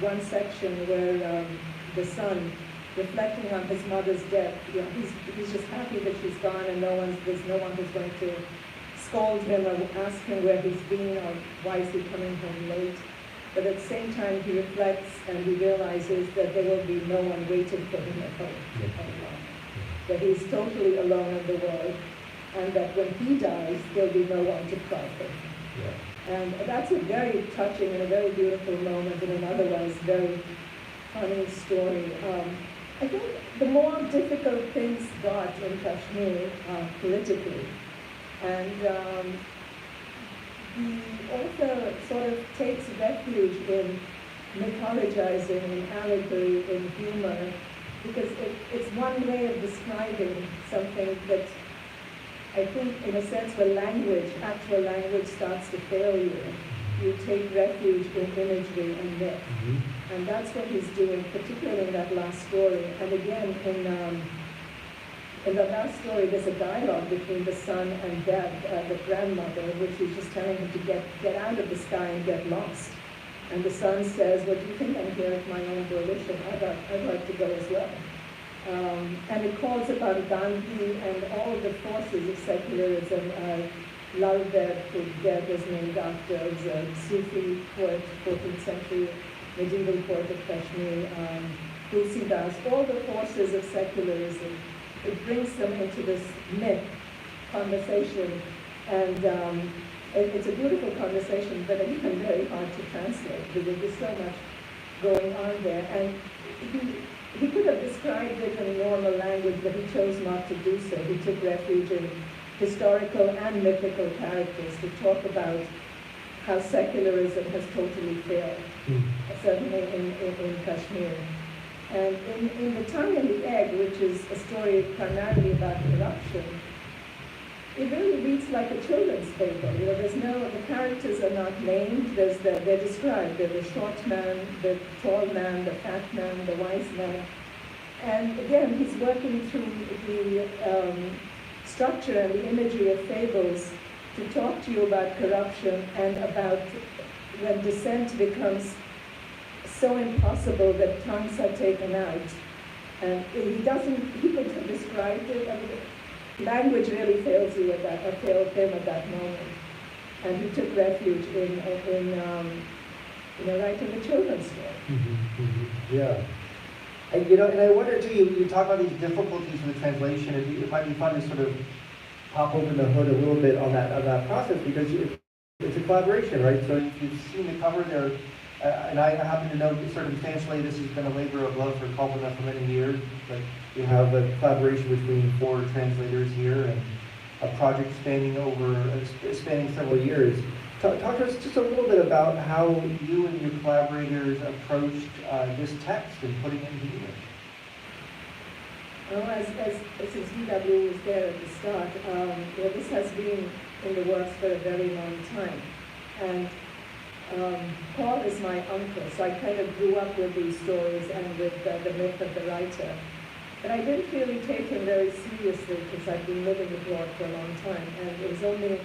one section where the son, reflecting on his mother's death, you know, he's just happy that she's gone and there's no one who's going to scold him or ask him where he's been or why is he coming home late. But at the same time, he reflects and he realizes that there will be no one waiting for him at home. That he's totally alone in the world, and that when he dies, there'll be no one to cry for him. Yeah. And that's a very touching and a very beautiful moment in an otherwise very funny story. I think the more difficult things got in Kashmir politically, and the author sort of takes refuge in mythologizing, in allegory, in humor, because it's one way of describing something that I think, in a sense, where language, actual language, starts to fail you. you take refuge in imagery and myth. Mm-hmm. And that's what he's doing, particularly in that last story. And again, in the last story, there's a dialogue between the son and Deb, the grandmother, which he's just telling him to get out of the sky and get lost. And the son says, "Well, do you think I'm here at my own volition? I'd like to go as well." And it calls upon Gandhi and all of the forces of secularism. Lal Deb was named after a Sufi poet, 14th century medieval poet of Kashmir, Tulsi Das, all the forces of secularism. It brings them into this myth conversation, and it's a beautiful conversation, but again very hard to translate because there's so much going on there. And he could have described it in normal language, but he chose not to do so. He took refuge in historical and mythical characters to talk about how secularism has totally failed, certainly in Kashmir. And in The Tongue and the Egg, which is a story primarily about corruption, it really reads like a children's fable. You know, the characters are not named. They're described. They're the short man, the tall man, the fat man, the wise man. And again, he's working through the structure and the imagery of fables to talk to you about corruption and about when dissent becomes so impossible that tongues are taken out. And he could have described it. I mean, language really fails you at that, or failed him at that moment. And he took refuge in right in the children's story. Yeah. And, and I wonder too, you talk about these difficulties in the translation, and it might be fun to sort of pop open the hood a little bit on that process, because it's a collaboration, right? So you've seen the cover there, and I happen to know circumstantially this has been a labor of love for Kalpana for many years. Like, you have a collaboration between 4 translators here, and a project spanning several years. Talk to us just a little bit about how you and your collaborators approached this text and putting it into English. Well, since DW was there at the start, this has been in the works for a very long time. And Paul is my uncle, so I kind of grew up with these stories and with the myth of the writer. But I didn't really take him very seriously because I'd been living abroad for a long time. And it was only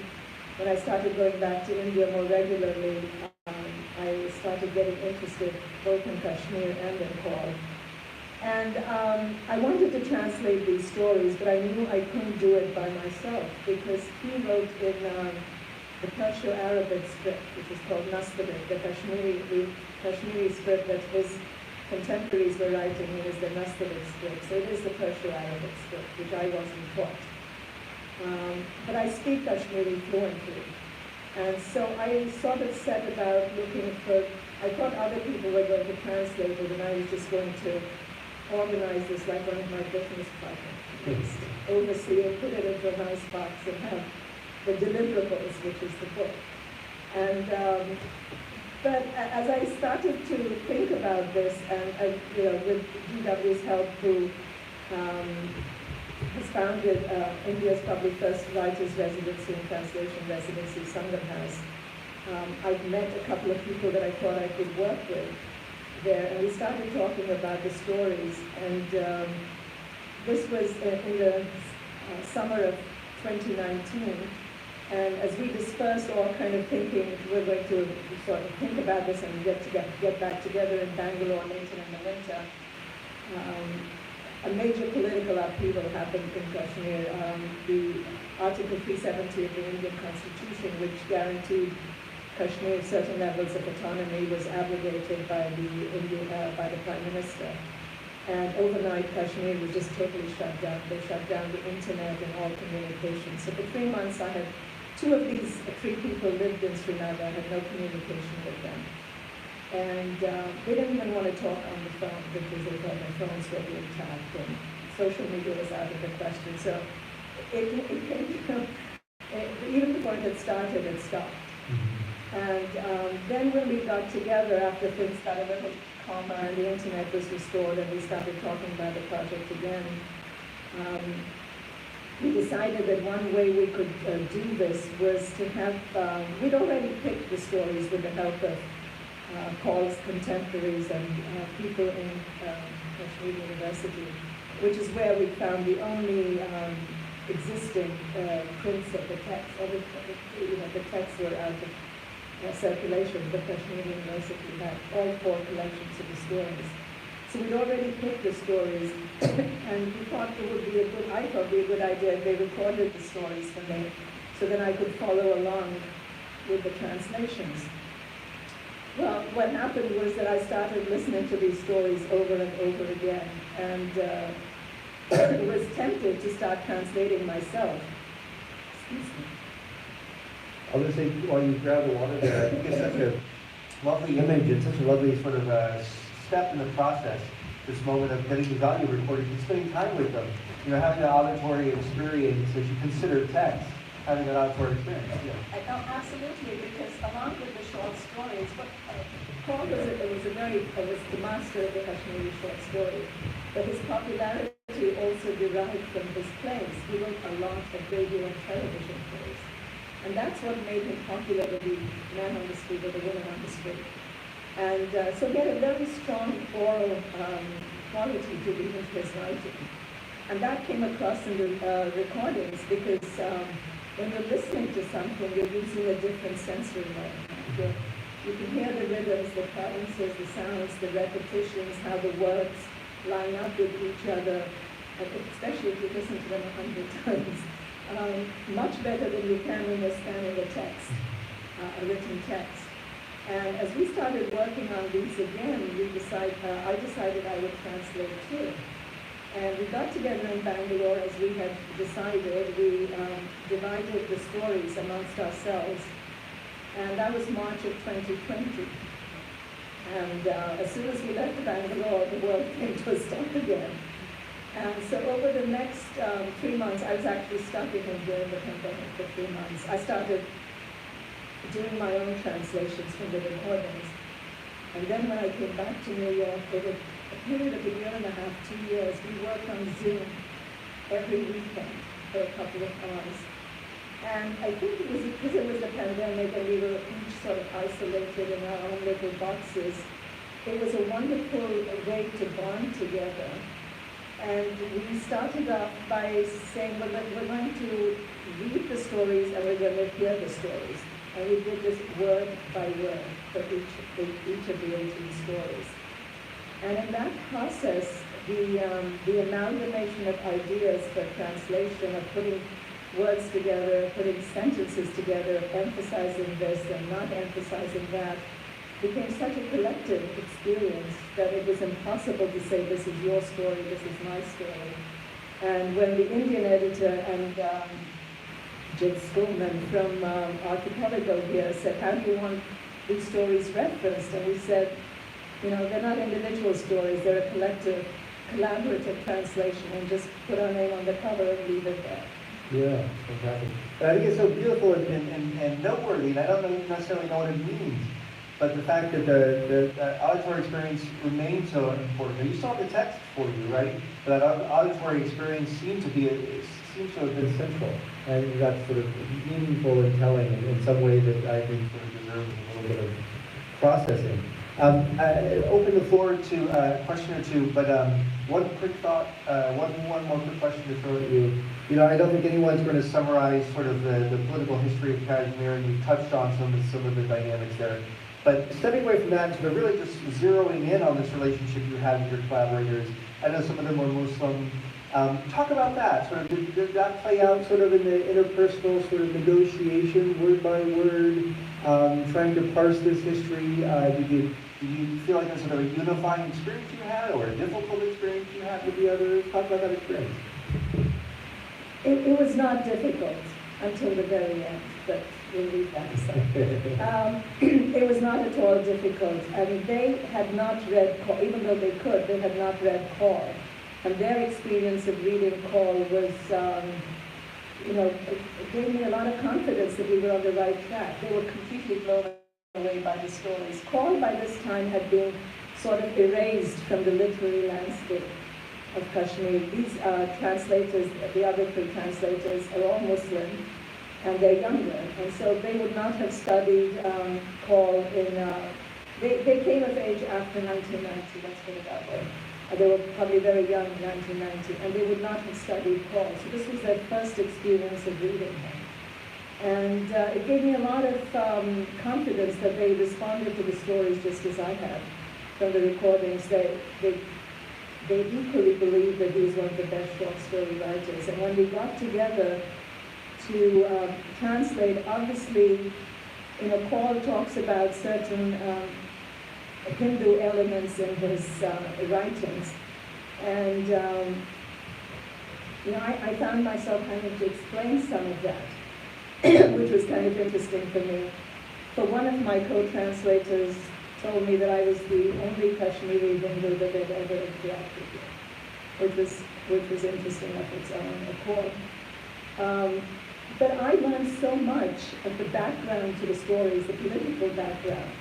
when I started going back to India more regularly, I started getting interested both in Kashmir and in Paul. And I wanted to translate these stories, but I knew I couldn't do it by myself because he wrote in the Perso-Arabic script, which is called Nastabic, the Kashmiri script that his contemporaries were writing in is the Nastabic script. So it is the Perso-Arabic script, which I wasn't taught. But I speak Kashmiri fluently. And so I sort of set about looking for, I thought other people were going to translate it, and I was just going to organize this like one of my business partners. Oversee it, put it into a nice box, and have the deliverables, which is the book. And but as I started to think about this, and with DW's help, who has founded India's probably first writers' residency and translation residency, Sangam House, I've met a couple of people that I thought I could work with there, and we started talking about the stories. And this was in the summer of 2019. And as we dispersed, all kind of thinking, we're going to sort of think about this and get back together in Bangalore later in the winter. A major political upheaval happened in Kashmir. The Article 370 of the Indian Constitution, which guaranteed Kashmir certain levels of autonomy, was abrogated by the Prime Minister. And overnight, Kashmir was just totally shut down. They shut down the internet and all communication. So for 3 months, I had 2 of these 3 people lived in Srinagar. I had no communication with them. And they didn't even want to talk on the phone because they thought their phones were being tapped and social media was out of the question. So it came, even before it had started, it stopped. And then when we got together after things got a little calmer and the internet was restored and we started talking about the project again, we decided that one way we could do this was to have, we'd already picked the stories with the help of Kaul's contemporaries and people in Kashmiri University, which is where we found the only existing prints of the text. The texts were out of circulation, but Kashmiri University had all 4 collections of the stories. So we'd already picked the stories, and we thought it would be I thought it would be a good idea if they recorded the stories for me, so then I could follow along with the translations. Well, what happened was that I started listening to these stories over and over again, and was tempted to start translating myself. Excuse me. I was going to say, while you grab the water there, I think it's such a lovely image and such a lovely sort of step in the process, this moment of getting these audio recordings and spending time with them. You know, having an auditory experience as you consider text, having an auditory experience. Yeah. Absolutely, because along with the short stories, Paul was the master of the Kashmiri short story, but his popularity also derived from his plays. He wrote a lot of radio and television plays. And that's what made him popular with the man on the street or the woman on the street. And so he had a very strong oral quality to even his writing. And that came across in the recordings because when you're listening to something, you're using a different sensory mode. You can hear the rhythms, the cadences, the sounds, the repetitions, how the words line up with each other, especially if you listen to them 100 times. Much better than you can when you're scanning a text, a written text. And as we started working on these again, I decided I would translate too. And we got together in Bangalore as we had decided. We divided the stories amongst ourselves. And that was March of 2020. And as soon as we left Bangalore, the world came to a stop again. And so over the next 3 months, I was actually stuck in during the pandemic for 3 months. I started doing my own translations from the recordings. And then when I came back to New York, over a period of 1.5 years, 2 years, we worked on Zoom every weekend for a couple of hours. And I think it was because it was the pandemic and we were each sort of isolated in our own little boxes. It was a wonderful way to bond together. And we started off by saying, well, we're going to read the stories and we're going to hear the stories. And we did this word by word for each of the 18 stories. And in that process, the amalgamation of ideas for translation, of putting words together, putting sentences together, emphasizing this and not emphasizing that, became such a collective experience that it was impossible to say, this is your story, this is my story. And when the Indian editor and Jake Schoolman from Archipelago here said, how do you want these stories referenced? And we said, you know, they're not individual stories, they're a collective, collaborative translation, and just put our name on the cover and leave it there. Yeah, fantastic. I think it's so beautiful and noteworthy, and I don't necessarily know what it means, but the fact that the auditory experience remains so important. You saw the text for you, right? But that auditory experience seems to have been central, and that's sort of meaningful and telling in some way that I think sort of deserves a little bit of processing. I open the floor to a question or two, but one quick thought, one more quick question to throw at you. You know, I don't think anyone's going to summarize sort of the political history of Kashmir, and you touched on some of the dynamics there. But stepping away from that, sort of really just zeroing in on this relationship you had with your collaborators. I know some of them were Muslim. Talk about that. Sort of did that play out sort of in the interpersonal sort of negotiation, word by word, trying to parse this history? Did you feel like it was sort of a unifying experience you had, or a difficult experience you had with the others? Talk about that experience. It was not difficult until the very end, but we'll leave that aside. It was not at all difficult. I mean, they had not read Kaul, even though they could, they had not read Kaul. And their experience of reading Kaul was, you know, it gave me a lot of confidence that we were on the right track. They were completely blown away by the stories. Kaul by this time had been sort of erased from the literary landscape. of Kashmir. These translators, the other three translators, are all Muslim, and they're younger, and so they would not have studied Kaul in, they came of age after 1990, let's put it that way. They were probably very young in 1990, and they would not have studied Kaul. So this was their first experience of reading him. And it gave me a lot of confidence that they responded to the stories just as I had from the recordings. They equally believed that he was one of the best short story writers. And when we got together to translate, obviously, Kaul talks about certain Hindu elements in his writings. And, I found myself having to explain some of that, which was kind of interesting for me. For one of my co-translators told me that I was the only Kashmiri Hindu that had ever interacted with, which was interesting of its own accord. But I learned so much of the background to the stories, the political background,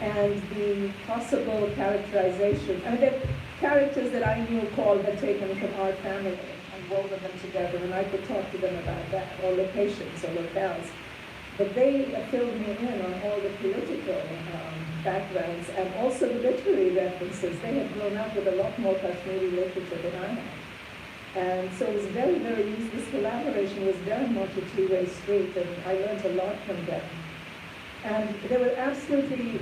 and the possible characterization. I mean, the characters that I knew Kaul had taken from our family and woven them together, and I could talk to them about that, or locations or locales. But they filled me in on all the political backgrounds and also the literary references. They had grown up with a lot more Kashmiri literature than I had. And so it was very, very easy. This collaboration was very much a two-way street, and I learned a lot from them. And they were absolutely,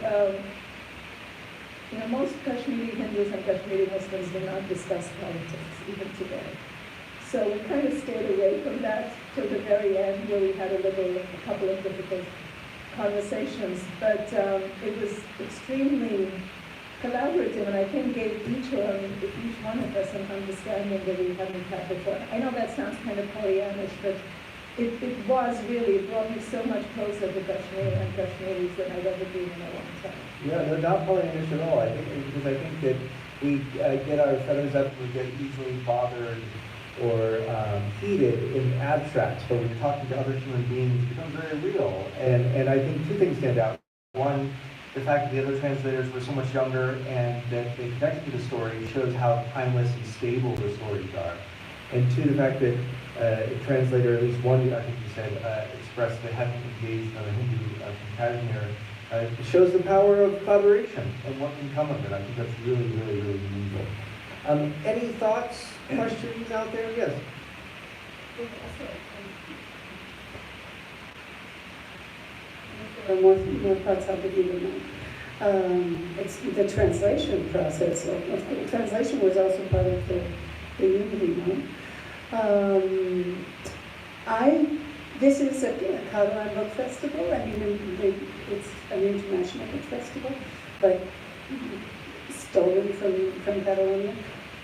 most Kashmiri Hindus and Kashmiri Muslims do not discuss politics, even today. So we kind of stayed away from that till the very end, where we had a couple of difficult conversations. But it was extremely collaborative, and I think gave each one of us an understanding that we hadn't had before. I know that sounds kind of Pollyannish, but it brought me so much closer to Kashmir and Kashmiris than I've ever been in a long time. Yeah, no, not Pollyannish at all. Because I think that we get our feathers up, we get easily bothered or heated in abstracts, but when you're talking to other human beings, it becomes very real. And I think two things stand out. One, the fact that the other translators were so much younger and that they connected to the story shows how timeless and stable the stories are. And two, the fact that a translator, at least one, I think you said, expressed they hadn't engaged on a Hindu from Kashmir, it shows the power of collaboration and what can come of it. I think that's really, really, really meaningful. Any thoughts, questions out there? Yes? More thoughts I'll give you than it's the translation process. Translation was also part of the unity one. This is a Catalan book festival. I mean, it's an international book festival, but stolen from Catalonia.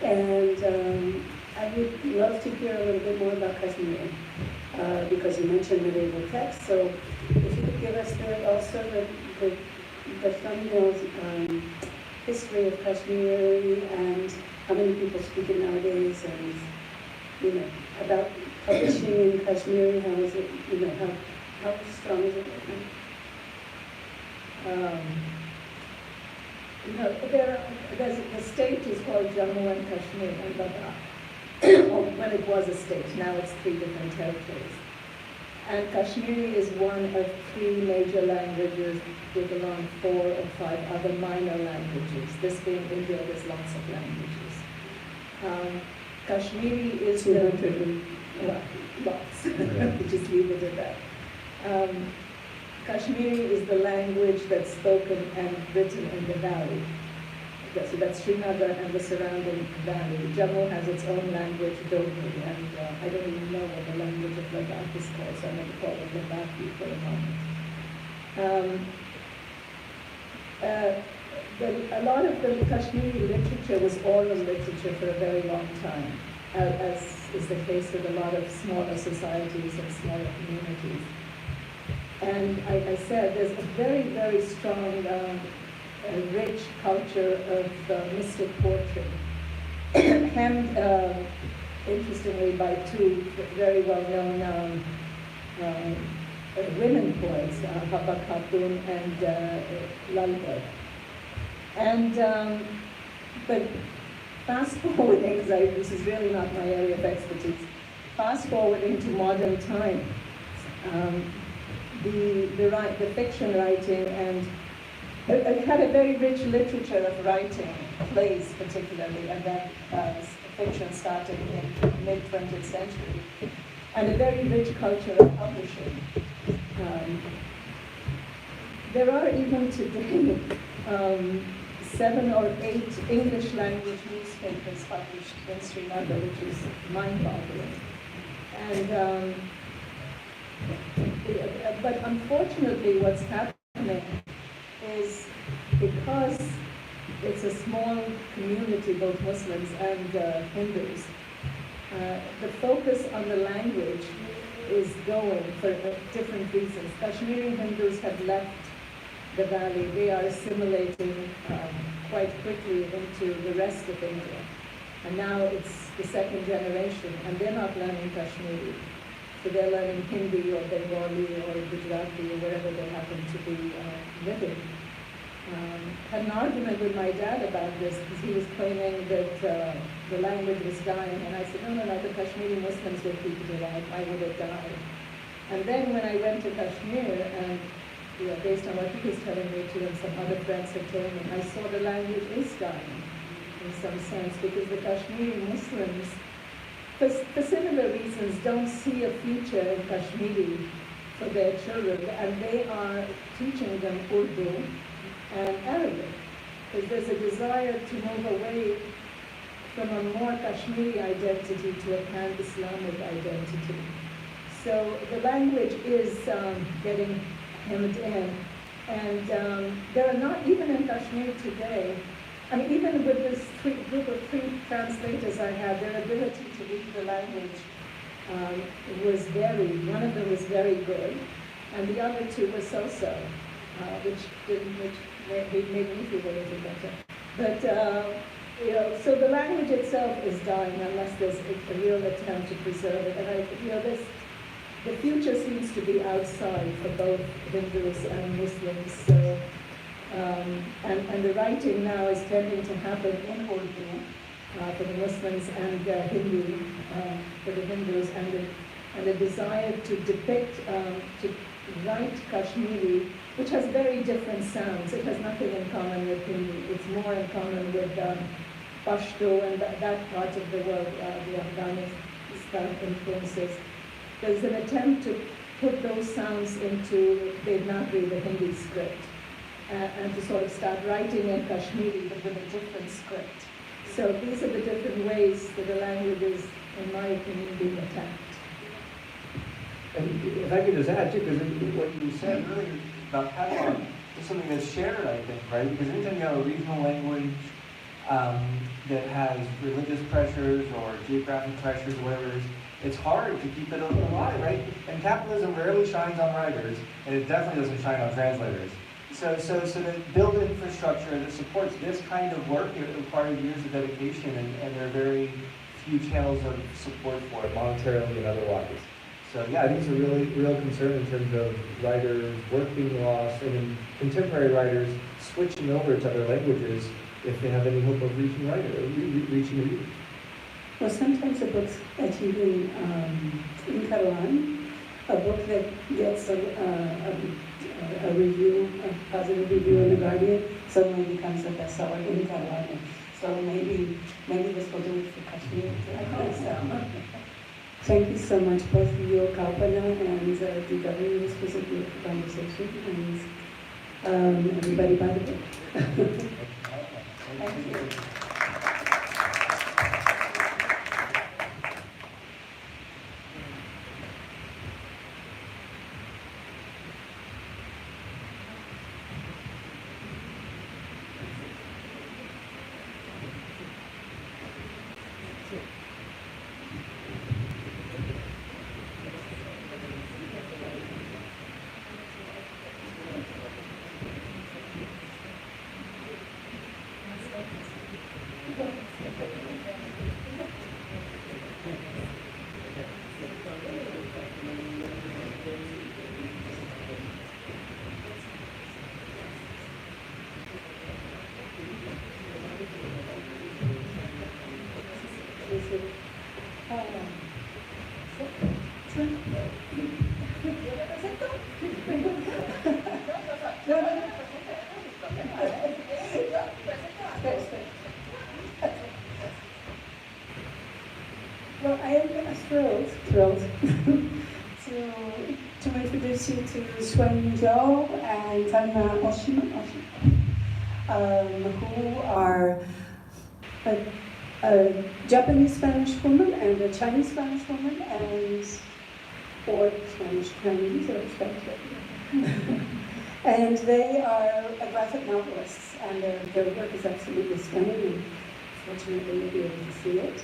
And I would love to hear a little bit more about Kashmir, because you mentioned medieval texts. So if you could give us the thumbnail history of Kashmir and how many people speak it nowadays, and about publishing in Kashmiri, how is it, how strong is it right now? The state is called Jammu and Kashmir and Ladakh. When it was a state, now it's 3 different territories. And Kashmiri is one of 3 major languages with around 4 or 5 other minor languages. This being India, there's lots of languages. Kashmiri is lots. Just leave it at that. Kashmiri is the language that's spoken and written in the valley. So that's Srinagar and the surrounding valley. Jammu has its own language, Dogri, and I don't even know what the language of Ladakh is called, so I'm going to call it Ladakhi for a moment. A lot of the Kashmiri literature was oral literature for a very long time, as is the case with a lot of smaller societies and smaller communities. And I said, there's a very, very strong rich culture of mystic poetry, hemmed, interestingly, by 2 very well-known women poets, Haba Khatun and Lalita. And but fast forwarding, because this is really not my area of expertise, fast forwarding to modern times, the fiction writing, and it had a very rich literature of writing, plays particularly, and then fiction started in the mid-20th century, and a very rich culture of publishing. There are even today 7 or 8 English language newspapers published in Sri Lanka, which is mind-boggling. And but unfortunately, what's happening is, because it's a small community, both Muslims and Hindus, the focus on the language is going for different reasons. Kashmiri Hindus have left the valley. They are assimilating quite quickly into the rest of India. And now it's the second generation, and they're not learning Kashmiri. So they're learning Hindi or Bengali or Gujarati or wherever they happen to be living. Had an argument with my dad about this, because he was claiming that the language was dying, and I said, no, the Kashmiri Muslims will keep it alive. Why would it die? And then when I went to Kashmir, and based on what he was telling me too, and some other friends had told me, I saw the language is dying in some sense, because the Kashmiri Muslims, for similar reasons, don't see a future in Kashmiri for their children, and they are teaching them Urdu and Arabic, because there's a desire to move away from a more Kashmiri identity to a pan-Islamic identity. So the language is getting hemmed in, and there are not, even in Kashmir today, I mean, even with this group of 3 translators I had, their ability to read the language was varied. One of them was very good, and the other 2 were so-so, which made me feel a little better. But so the language itself is dying unless there's a real attempt to preserve it. And the future seems to be outside for both Hindus and Muslims. So, and the writing now is tending to happen in Urdu for the Muslims, and Hindi for the Hindus, and the desire to depict, to write Kashmiri, which has very different sounds. It has nothing in common with Hindi. It's more in common with Pashto and that part of the world, the Afghanistan influences. There's an attempt to put those sounds into Devanagari, the Hindi script, and to sort of start writing in Kashmiri, but with a different script. So these are the different ways that the language is, in my opinion, being attacked. And if I could just add too, because what you said earlier about Catalan is something that's shared, I think, right? Because anytime you have a regional language that has religious pressures or geographic pressures, or whatever it is, it's hard to keep it alive, right? And capitalism rarely shines on writers, and it definitely doesn't shine on translators. So to build infrastructure that supports this kind of work, it requires years of dedication, and there are very few channels of support for it, monetarily and otherwise. So yeah, I think it's a really real concern in terms of writers' work being lost, and then contemporary writers switching over to other languages if they have any hope of reaching a reader. Well, sometimes the books that even in Catalan, a book that gets a review, a positive review in The Guardian, suddenly becomes a bestseller in Catalan. So maybe this will do it for Kashmir. I hope so. Thank you so much, both of you, Kalpana and DW. This was a beautiful conversation, and everybody by the book. Thank you. one? No, no. Well, I am thrilled to introduce you to Zhou and Tana Oshima, who are a Japanese Spanish woman and a Chinese Spanish woman, or Spanish Chinese, or Spanish. And they are graphic novelists, and their work is absolutely stunning. Fortunately, you'll be able to see it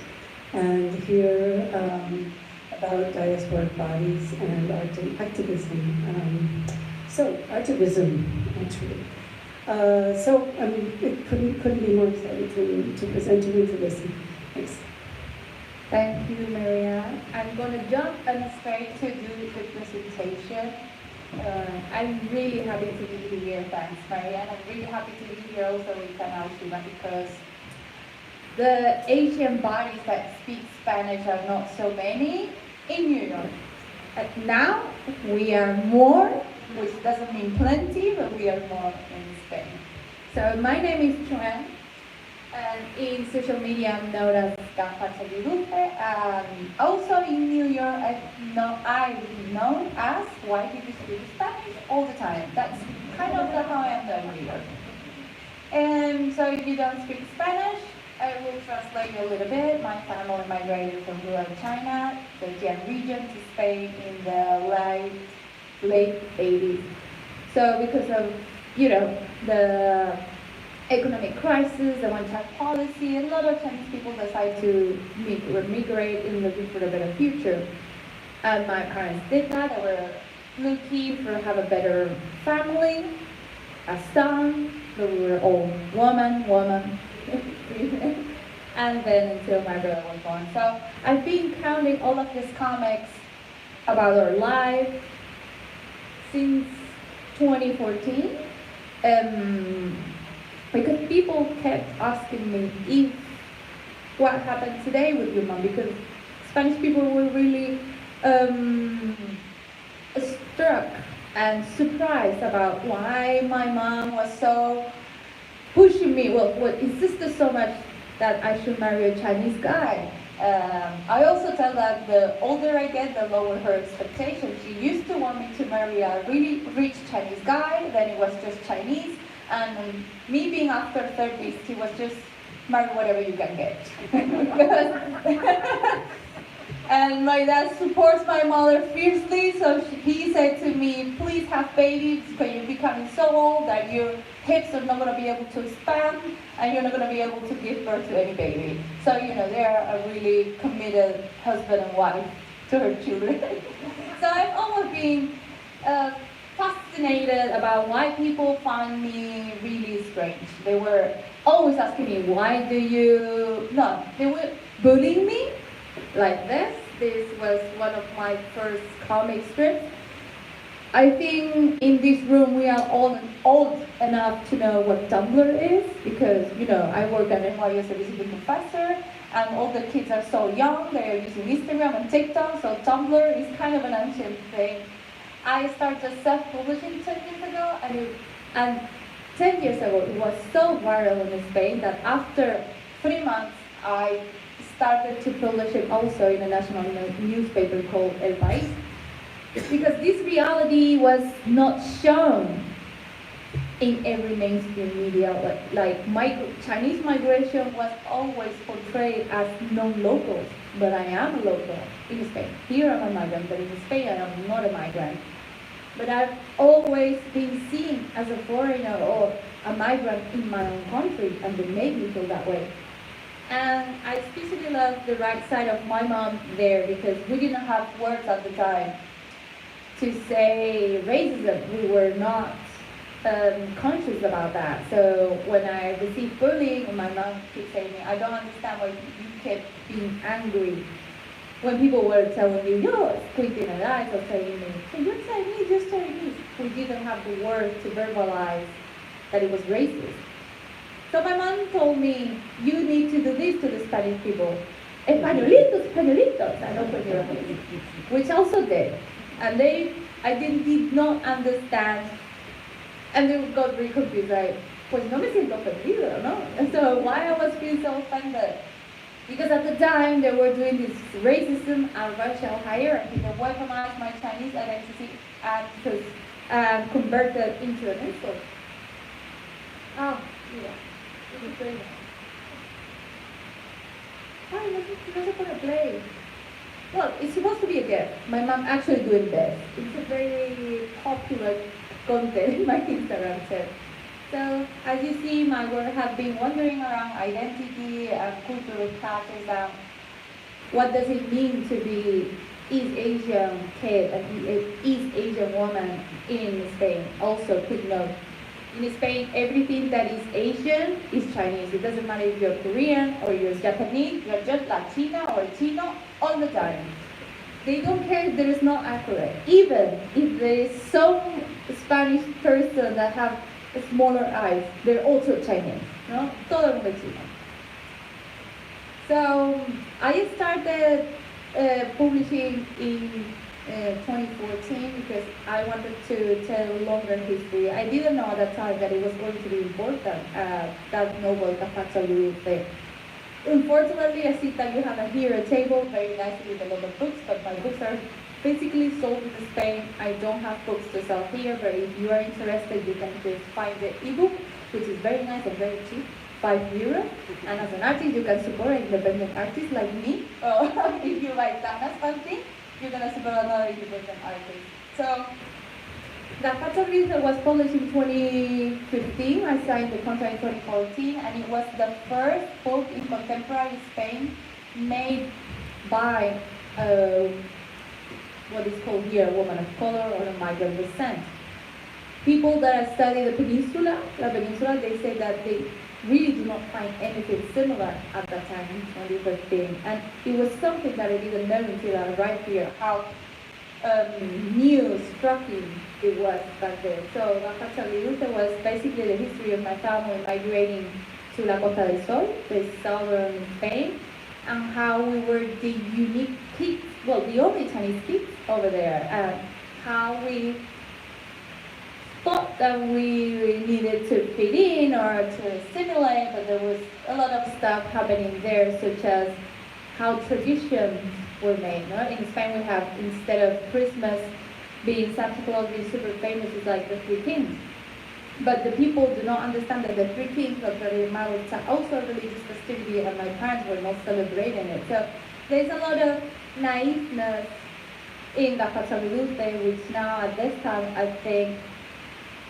and hear about diasporic bodies and activism. So, artivism, actually. It couldn't be more excited to present to you to listen. Thanks. Thank you, Maria. I'm going to jump straight to do the presentation. I'm really happy to be here. Thanks, Maria. And I'm really happy to be here also with Tana Oshima because the Asian bodies that speak Spanish are not so many in New York. Now we are more, which doesn't mean plenty, but we are more in Spain. So my name is Quan, and in social media I'm known as Gowhar Fazili. Also in New York, I'm known as why did you speak Spanish all the time. That's kind of how I am known in New York. And so if you don't speak Spanish, I will translate you a little bit. My family migrated from rural China, the Jiang region, to Spain in the late 80s. So because of, the economic crisis, the one-child policy, a lot of Chinese people decide to migrate in looking for a better future. And my parents did that. They were looking for have a better family, a son. So we were all woman. And then until my brother was born. So I've been counting all of these comics about our life since 2014. Because people kept asking me what happened today with your mom, because Spanish people were really struck and surprised about why my mom was so pushing me, insisted so much that I should marry a Chinese guy. I also tell that the older I get, the lower her expectations. She used to want me to marry a really rich Chinese guy, then it was just Chinese, and me being after 30s, he was just marry whatever you can get. And my dad supports my mother fiercely, so he said to me, please have babies, because you're becoming so old that your hips are not going to be able to expand, and you're not going to be able to give birth to any baby. So, they are a really committed husband and wife to her children. So I've always been fascinated about why people find me really strange. They were always asking me, they were bullying me like this. This was one of my first comic strips. I think in this room we are all old enough to know what Tumblr is, because I work at NYU as a visiting professor, and all the kids are so young, they are using Instagram and TikTok, so Tumblr is kind of an ancient thing. I started self-publishing 10 years ago, and 10 years ago it was so viral in Spain that after 3 months I started to publish it also in a national newspaper called El País. Because this reality was not shown in every mainstream media. Like Chinese migration was always portrayed as non-locals, but I am a local in Spain. Here I'm a migrant, but in Spain I am not a migrant. But I've always been seen as a foreigner or a migrant in my own country, and they made me feel that way. And I especially love the right side of my mom there, because we didn't have words at the time to say racism. We were not conscious about that. So when I received bullying, and my mom kept saying, I don't understand why you kept being angry. When people were telling me, squinting at eyes, or saying me, hey, you're Chinese, you're Chinese. We didn't have the word to verbalize that it was racist. So my mom told me, you need to do this to the Spanish people. Españolitos, Españolitos, and open your eyes, which also did. And I did not understand, and they got very confused, like, pues no me siento ofendido, no? And so why I was feeling so offended? Because at the time they were doing this racism and racial hierarchy that weaponized my Chinese identity and converted it into an insult. Oh, yeah. This is very nice. Why was it gonna play? Well, it's supposed to be a gift. My mom actually doing this. It's a very popular content in my Instagram set. So as you see, my work has been wandering around identity and cultural classes and what does it mean to be East Asian kid and East Asian woman in Spain. Also, quick note. In Spain, everything that is Asian is Chinese. It doesn't matter if you're Korean or you're Japanese, you're just Latina or Chino all the time. They don't care if there is not accurate. Even if there is some Spanish person that have smaller eyes, they're also Chinese. No? Todo el mundo Chino. So I started publishing in 2014 because I wanted to tell longer history. I didn't know at that time that it was going to be important, that novel, Gowhar. Unfortunately, I see that you have here a table, very nicely with a lot of books, but my books are basically sold in Spain. I don't have books to sell here, but if you are interested, you can just find the ebook, which is very nice and very cheap, €5. And as an artist, you can support an independent artist like me. If you like Tana something, you're gonna support another independent artist. So, Gowhar was published in 2015. I signed the contract in 2014, and it was the first book in contemporary Spain made by what is called here a woman of color or a migrant descent. People that study the peninsula, they say that they really do not find anything similar at that time in 2015. And it was something that I didn't know until I arrived here, how new, striking it was back then. So Gowhar was basically the history of my family migrating to La Costa del Sol, the southern Spain, and how we were the unique kids, well, the only Chinese kids over there, and how we thought that we needed to fit in or to assimilate, but there was a lot of stuff happening there, such as how traditions were made. No? In Spain, we have, instead of Christmas being Santa Claus being super famous, it's like the Three Kings. But the people do not understand that the Three Kings of the Margot are also a religious festivity, and my parents were not celebrating it. So there's a lot of naiveness in the Gowhar, which now at this time I think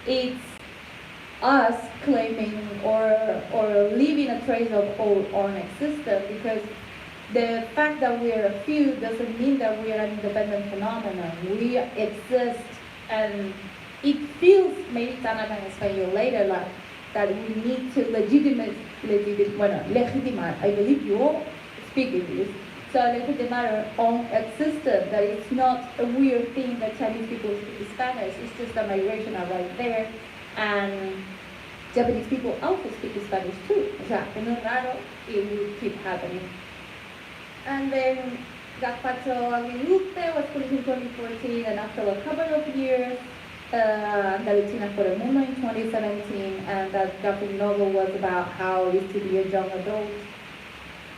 it's us claiming or leaving a trace of our own existence, because the fact that we are a few doesn't mean that we are an independent phenomenon. We exist, and it feels, maybe Tana can explain you later, like that we need to legitimate, legitimate, I believe you all speak English, so legitimate our own existence, that it's not a weird thing that Chinese people speak Spanish, it's just a migration right there, and Japanese people also speak Spanish too. O sea, que no es raro, it will keep happening. And then Gowhar was published in 2014, and after a couple of years, Andalucina por el Mundo in 2017, and that graphic novel was about how it is to be a young adult,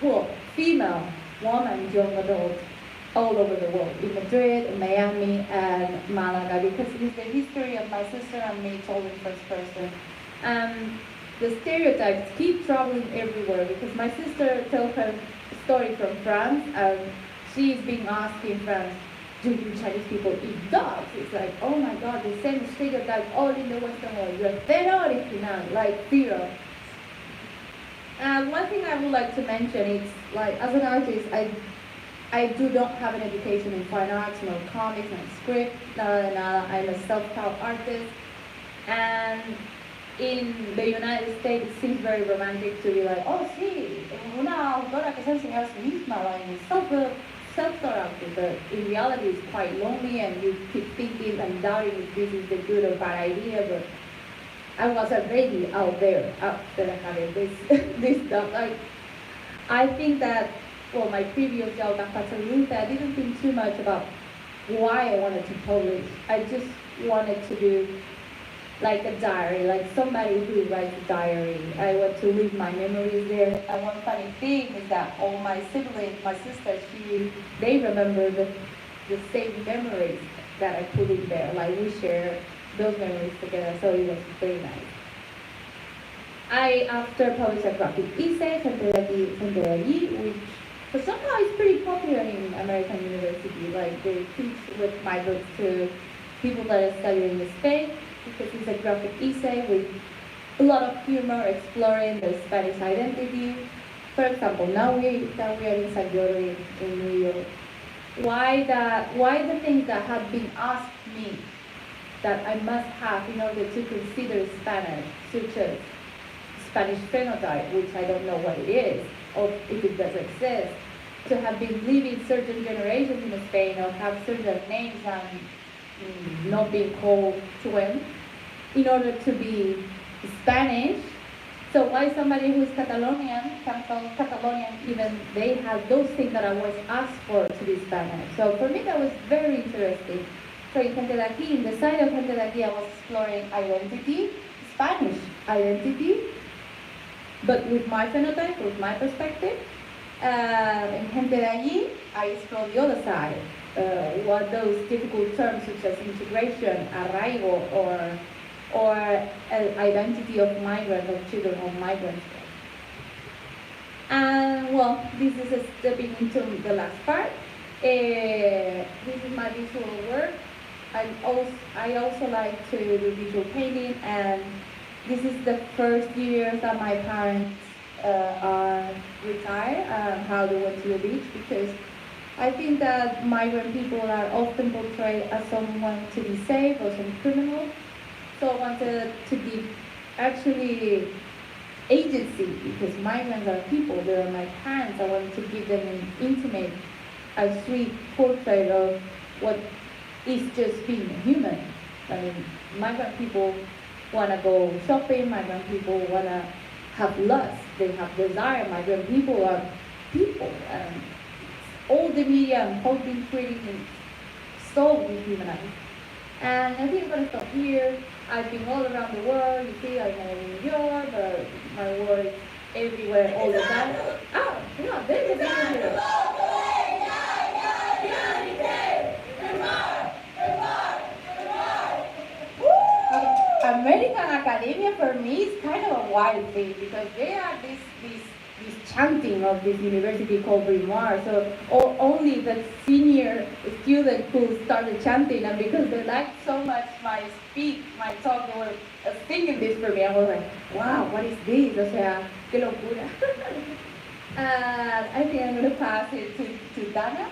well, female, woman, young adult, all over the world, in Madrid, in Miami, and Malaga, because it is the history of my sister and me told in first person. The stereotypes keep traveling everywhere, because my sister tells her story from France, and she is being asked in France, do you Chinese people eat dogs? It's like, oh my God, the same stereotype all in the Western world. You're zero original, like zero. One thing I would like to mention is, like, as an artist, I do not have an education in fine arts, no comics, no script, I'm a self-taught artist. And in the United States, it seems very romantic to be like, oh, sí, una autora que se enseña a sí misma, like, self-taught, but in reality it's quite lonely, and you keep thinking and doubting if this is the good or bad idea. But I was already out there having this stuff. Like, I think that well, my previous job at Catalan, I didn't think too much about why I wanted to publish. I just wanted to do like a diary, like somebody who writes a diary. I want to leave my memories there. And one funny thing is that all my siblings, my sisters, they remember the same memories that I put in there. Like we share those memories together, so it was very nice. I, after published a graphic essay, Sant Jordi, which for somehow is pretty popular in American university. Like they teach with my books to people that are studying in Spain, because it's a graphic essay with a lot of humor exploring the Spanish identity. For example, now we are in Sant Jordi in New York. Why the things that have been asked me that I must have in order to consider Spanish, such as Spanish phenotype, which I don't know what it is, or if it does exist, to have been living certain generations in Spain, or have certain names and not being called twin, in order to be Spanish. So why somebody who is Catalonian can call Catalonian, even they have those things that I was asked for to be Spanish. So for me that was very interesting. So in Gente de Aquí, in the side of Gente de Aquí, I was exploring identity, Spanish identity, but with my phenotype, with my perspective. In Gente de Allí, I explored the other side. What those difficult terms such as integration, arraigo, or identity of migrants, of children of migrants. And well, this is stepping into the last part. This is my visual work. I also like to do visual painting, and this is the first year that my parents are retired and how they went to the beach, because I think that migrant people are often portrayed as someone to be saved or some criminal. So I wanted to give actually agency, because migrants are people, they are my parents. I wanted to give them an intimate, a sweet portrait of what is just being human. I mean, migrant people want to go shopping, migrant people want to have lust, they have desire, migrant people are people. And all the media and whole been creating so dehumanized. And I think I'm going to stop here. I've been all around the world. You see, I'm in New York, but my work is everywhere all the time. Oh, no, there's a video here. American academia for me is kind of a wild thing, because they are this chanting of this university called Grimoire. So only the senior students who started chanting, and because they liked so much my talk, they were singing this for me. I was like, wow, what is this? O sea, qué locura. I think I'm going to pass it to Tana.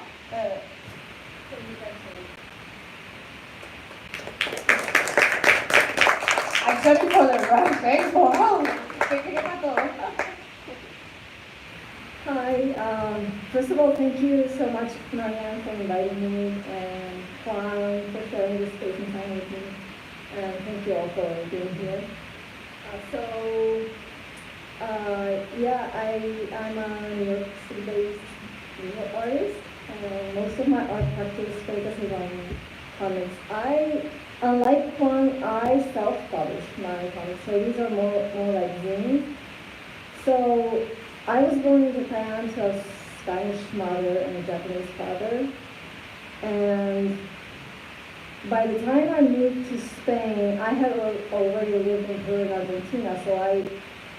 I'm sorry for the rush, eh? Wow. Hi, first of all, thank you so much, Marianne, for inviting me, and Quan for sharing this space and time with me, and thank you all for being here. I'm a New York City-based visual artist, and most of my art practice focuses on comics. Unlike Quan, I self-published my comics, so these are more like zines. So I was born in Japan to a Spanish mother and a Japanese father, and by the time I moved to Spain, I had already lived in Peru and Argentina, so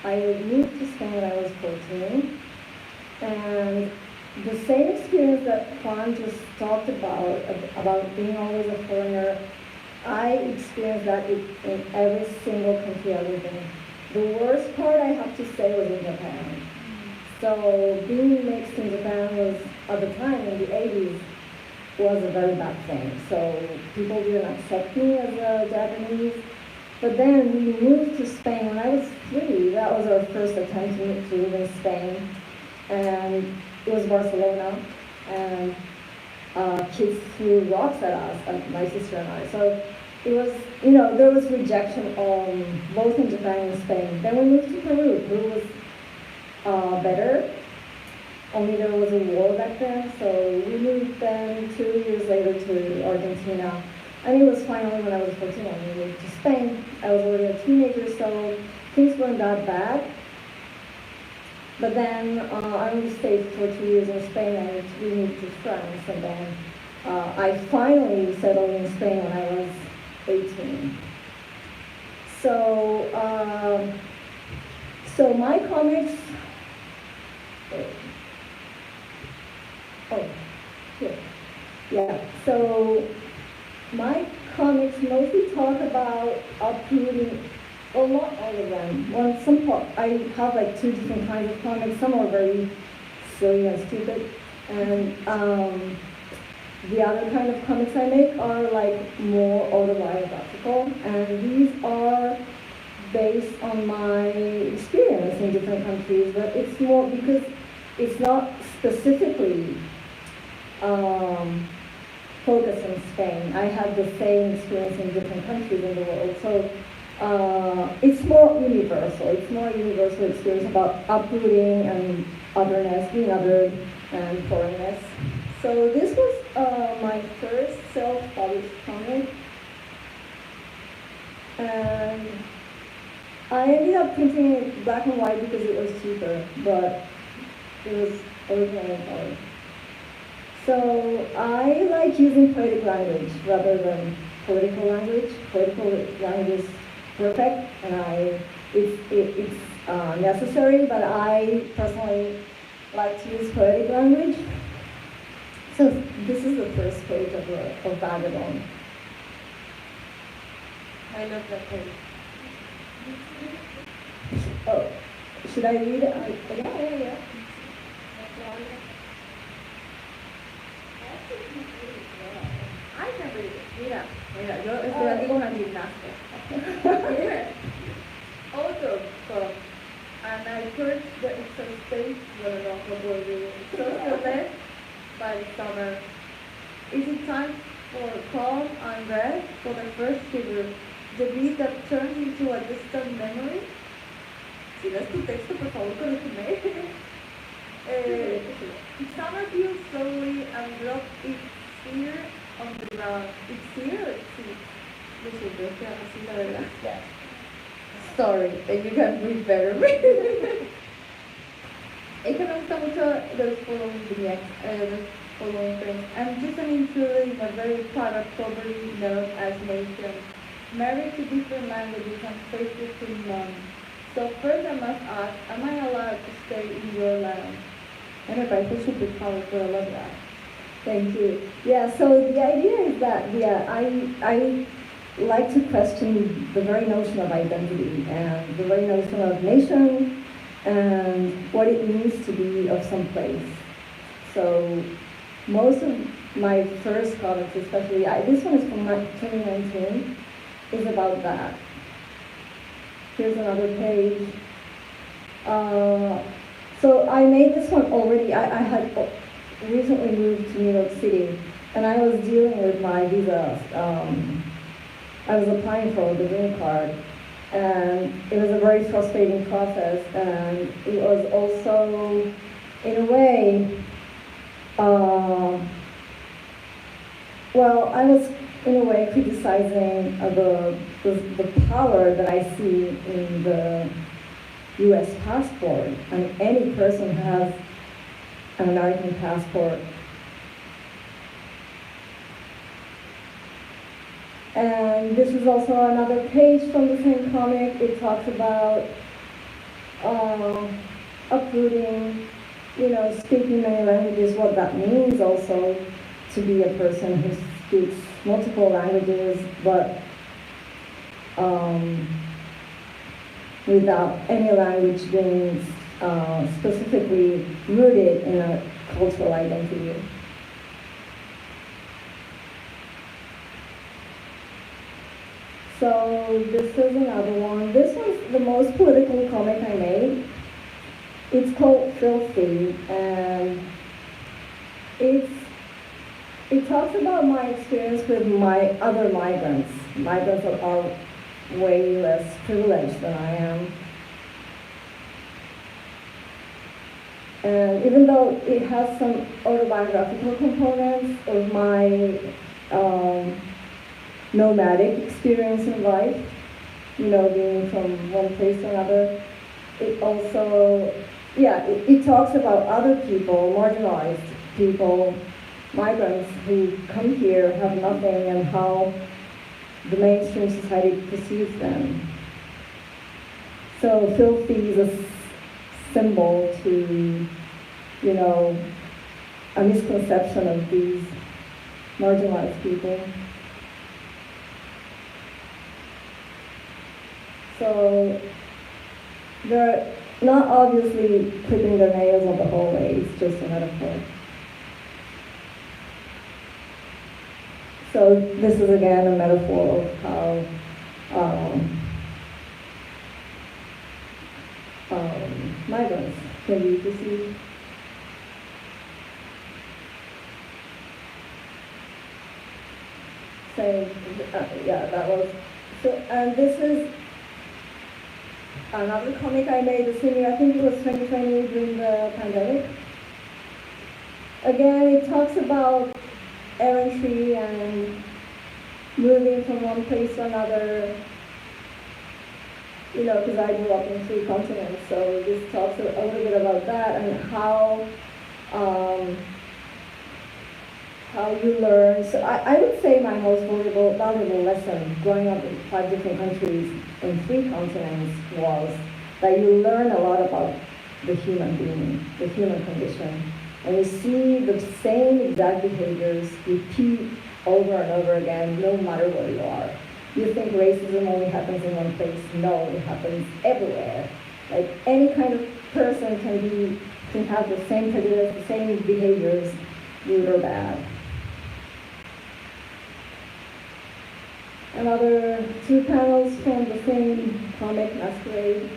I moved to Spain when I was 14, and the same experience that Quan just talked about being always a foreigner, I experienced that in every single country I lived in. The worst part, I have to say, was in Japan. So being mixed in Japan was, at the time, in the 80s, was a very bad thing. So people didn't accept me as a Japanese. But then we moved to Spain when I was 3. That was our first attempt to live in Spain. And it was Barcelona. And kids threw rocks at us, and my sister and I. So it was, there was rejection both in Japan and Spain. Then we moved to Peru. Peru was better. only there was a war back then, so we moved then 2 years later to Argentina. And it was finally when I was 14 when we moved to Spain. I was already a teenager, so things weren't that bad. But then I only stayed for 2 years in Spain and we moved to France. And then I finally settled in Spain when I was 18. So, so my comics, oh, here, yeah. So my comics mostly talk about uprooting. Well, not all of them. Well, I have like 2 different kinds of comics. Some are very silly and stupid, and the other kind of comics I make are like more autobiographical, and these are based on my experience in different countries. But it's more because it's not specifically focused on Spain. I had the same experience in different countries in the world, so. It's more universal. It's more a universal experience about uprooting and otherness, being other and foreignness. So this was my first self-published comic, and I ended up printing it black and white because it was cheaper, but it was originally in color. So I like using poetic language rather than political language. Political language is perfect, and it's necessary, but I personally like to use poetic language. So this is the first page of Vagabond. I love that page. Oh, should I read it? Yeah. I can read it. Mira, yo estoy aquí con una gimnasta. Yeah. Also, and I heard that it's a stage where not will be social event by the summer. Is it time for calm and rest for the first figure, the beat that turns into a distant memory? Si ves tu texto, por favor, corrígeme. Summer feels slowly and drops its ear on the ground. Its ear? Yes. Sorry, you can read better. Es que me gusta mucho los following vignettes, los following things. I'm just an intruder in a very private, soberly known as nation, married to different languages and faithful to none. So first I must ask, am I allowed to stay in your land? And if I push it powerful, I love that. Thank you. Yeah, so the idea is that, yeah, I like to question the very notion of identity and the very notion of nation and what it means to be of some place. So most of my first comics, especially, this one is from 2019, is about that. Here's another page. So I made this one already. I had recently moved to New York City, and I was dealing with my visa. I was applying for the green card, and it was a very frustrating process, and it was also, in a way, well, I was in a way criticizing the power that I see in the US passport, and any person who has an American passport. And this is also another page from the same comic. It talks about uprooting, speaking many languages, what that means also to be a person who speaks multiple languages, but without any language being specifically rooted in a cultural identity. So this is another one. This one's the most political comic I made. It's called Filthy, and it talks about my experience with my other migrants that are way less privileged than I am. And even though it has some autobiographical components of my nomadic experience in life, you know, being from one place to another, it also, yeah, it talks about other people, marginalized people, migrants who come here, have nothing, and how the mainstream society perceives them. So filthy is a symbol to, you know, a misconception of these marginalized people. So they're not obviously putting their nails on the hallway, it's just a metaphor. So this is again a metaphor of how migrants can be perceived. So, yeah, that was, so, and this is another comic I made the same year, I think it was 2020 during the pandemic. Again, it talks about errantry and moving from one place to another, you know, because I grew up in 3 continents, so this talks a little bit about that and how you learn. So I would say my most valuable lesson growing up in 5 different countries in 3 continents was that you learn a lot about the human being, the human condition. And you see the same exact behaviors repeat over and over again, no matter where you are. You think racism only happens in one place. No, it happens everywhere. Like any kind of person can have the same prejudice, the same behaviors, good or bad. Another 2 panels from the same comic, Masquerade.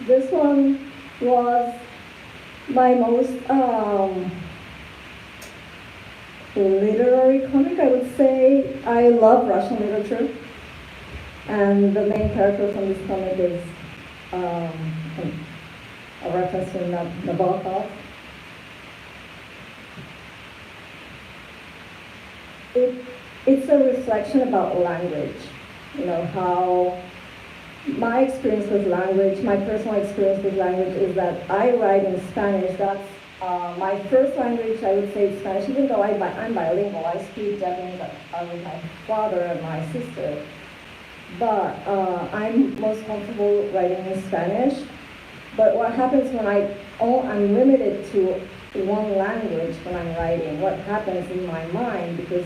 This one was my most literary comic, I would say. I love Russian literature, and the main character from this comic is a reference to Nabokov. It's a reflection about language, you know, how my experience with language, my personal experience with language is that I write in Spanish. That's my first language, I would say, is Spanish, even though I'm bilingual. I speak Japanese with my father and my sister. But I'm most comfortable writing in Spanish. But what happens when I'm limited to one language when I'm writing, what happens in my mind, because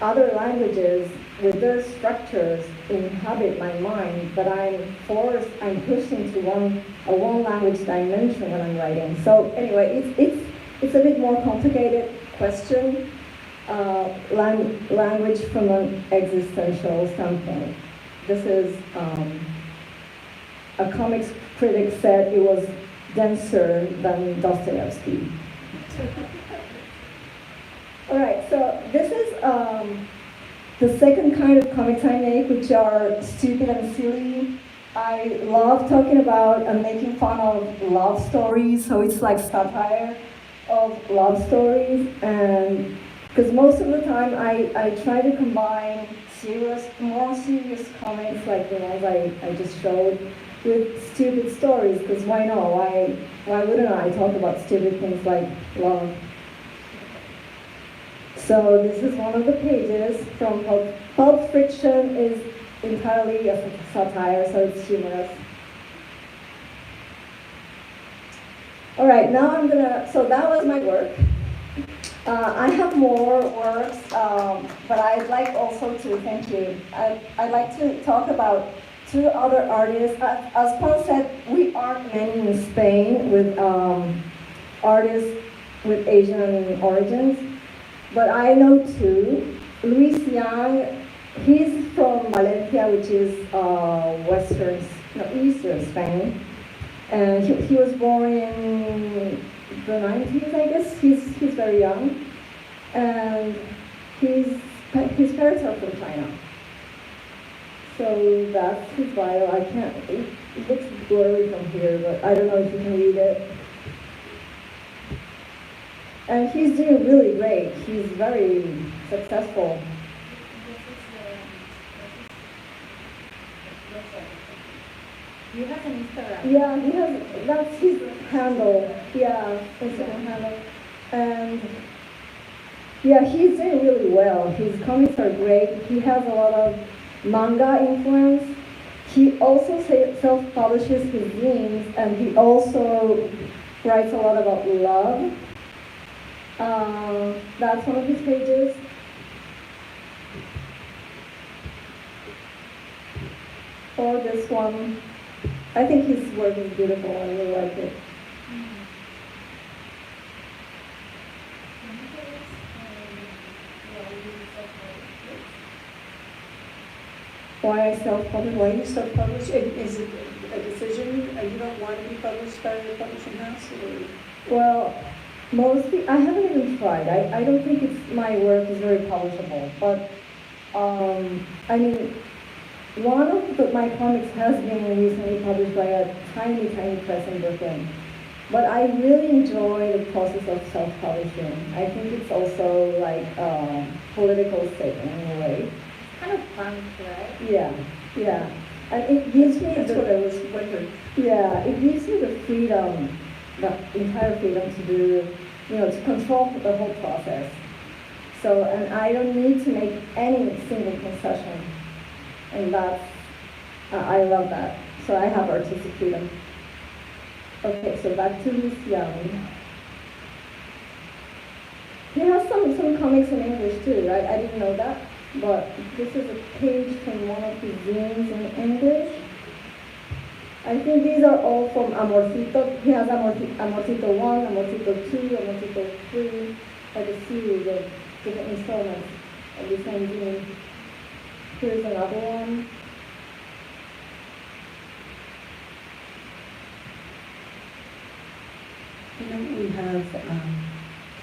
other languages with their structures inhabit my mind, but I'm pushed into a one language dimension when I'm writing. So anyway, it's a bit more complicated question, language from an existential standpoint. This is, a comics critic said it was denser than Dostoevsky. All right, so this is the second kind of comics I make, which are stupid and silly. I love talking about and making fun of love stories, so it's like satire of love stories, and because most of the time I try to combine more serious comics like the ones I just showed with stupid stories, because why not? Why wouldn't I talk about stupid things like love? So this is one of the pages from Pulp Fiction is entirely a satire, so it's humorous. All right, now so that was my work. I have more works, but I'd like also to, thank you, I'd like to talk about 2 other artists. As Quan said, we aren't many in Spain with artists with Asian origins. But I know 2. Luis Yang, he's from Valencia, which is eastern Spain. And he was born in the 90s, I guess. He's very young. And his parents are from China. So that's his bio. I can't, it looks blurry from here, but I don't know if you can read it. And he's doing really great. He's very successful. You have an Instagram. Yeah, he has, that's his handle. Yeah, Instagram handle. And yeah, he's doing really well. His comics are great. He has a lot of manga influence. He also self-publishes his zines, and he also writes a lot about love. That's one of his pages. Or this one. I think his work is beautiful. I really like it. Why I self-publish? Why you self-publish? Is it a decision? You don't want to be published by a publishing house? Or? Well, mostly, I haven't even tried. I don't think my work is very publishable. But, I mean, one of my comics has been recently published by a tiny press in Brooklyn. But I really enjoy the process of self-publishing. I think it's also like a political statement in a way. Kind of fun, right? Yeah. And it gives me That's what I was wondering. Yeah, it gives me the freedom, the entire freedom to do, to control the whole process. So, and I don't need to make any single concession. And that's, I love that. So I have artistic freedom. Okay, so back to this young. He has some comics in English too, right? I didn't know that. But this is a page from one of his zines in English. I think these are all from Amorcito. He has Amorcito 1, Amorcito 2, Amorcito 3, like a series of different installments of the same zine. Here's another one. We have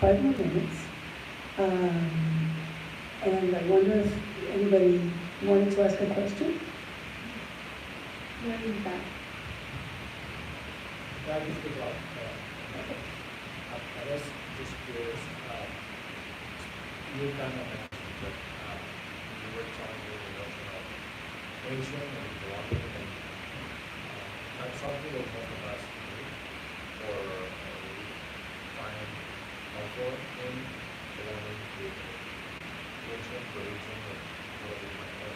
5 more minutes. And I wonder if anybody wanted to ask a question? Where is that? That is the job. I was just curious. You've done a mention that you were telling me the notion of nation and belonging, and that's something that most of us do or find helpful in belonging to nation, religion, or whatever you might know.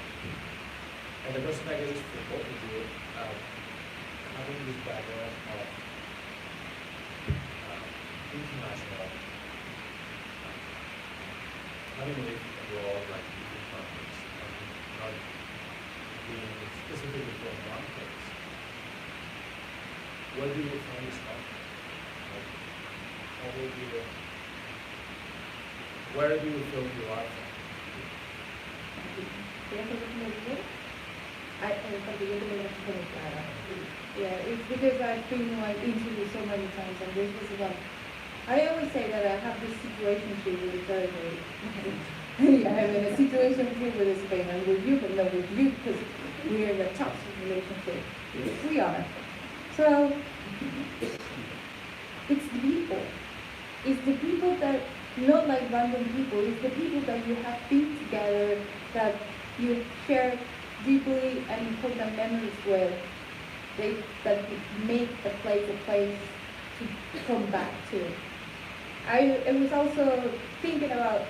And the question I guess is for both of you, having this background of international, having lived abroad, like different countries, and not being specifically from one place, where do you find this comfort? Like, how will you, where do you feel you are from? Yeah, it's because I've been introduced so many times, and this was one. I always say that I have this situationship with the territory. Yeah, I'm in a situationship with Spain and with you, but not with you, because we're in a toxic relationship. We are. So, it's the people. It's the people that, not like random people, it's the people that you have been together, that you share deeply and important memories with, that make a place to come back to. I was also thinking about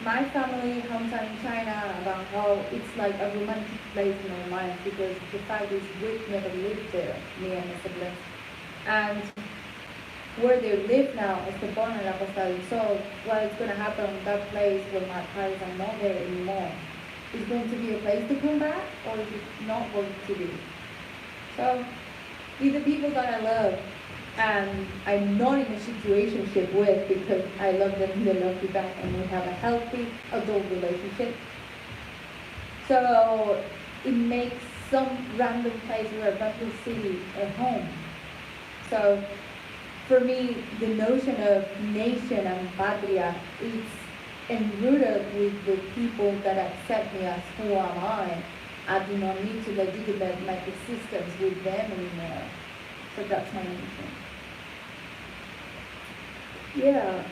my family, hometown in China, about how it's like a romantic place in our minds, because the fact is we've never lived there, me and my siblings. And where they live now, Esther and Apostolic, so what is going to happen in that place when my parents are not there anymore? Is going to be a place to come back, or is it not going to be? So, with the people that I love, and I'm not in a situationship with, because I love them, they love me back, and we have a healthy adult relationship. So, it makes some random place or a random city a home. So, for me, the notion of nation and patria is enrooted with the people that accept me as who am I, I do not need to legitimate my existence with them anymore. So that's my main thing. Yeah,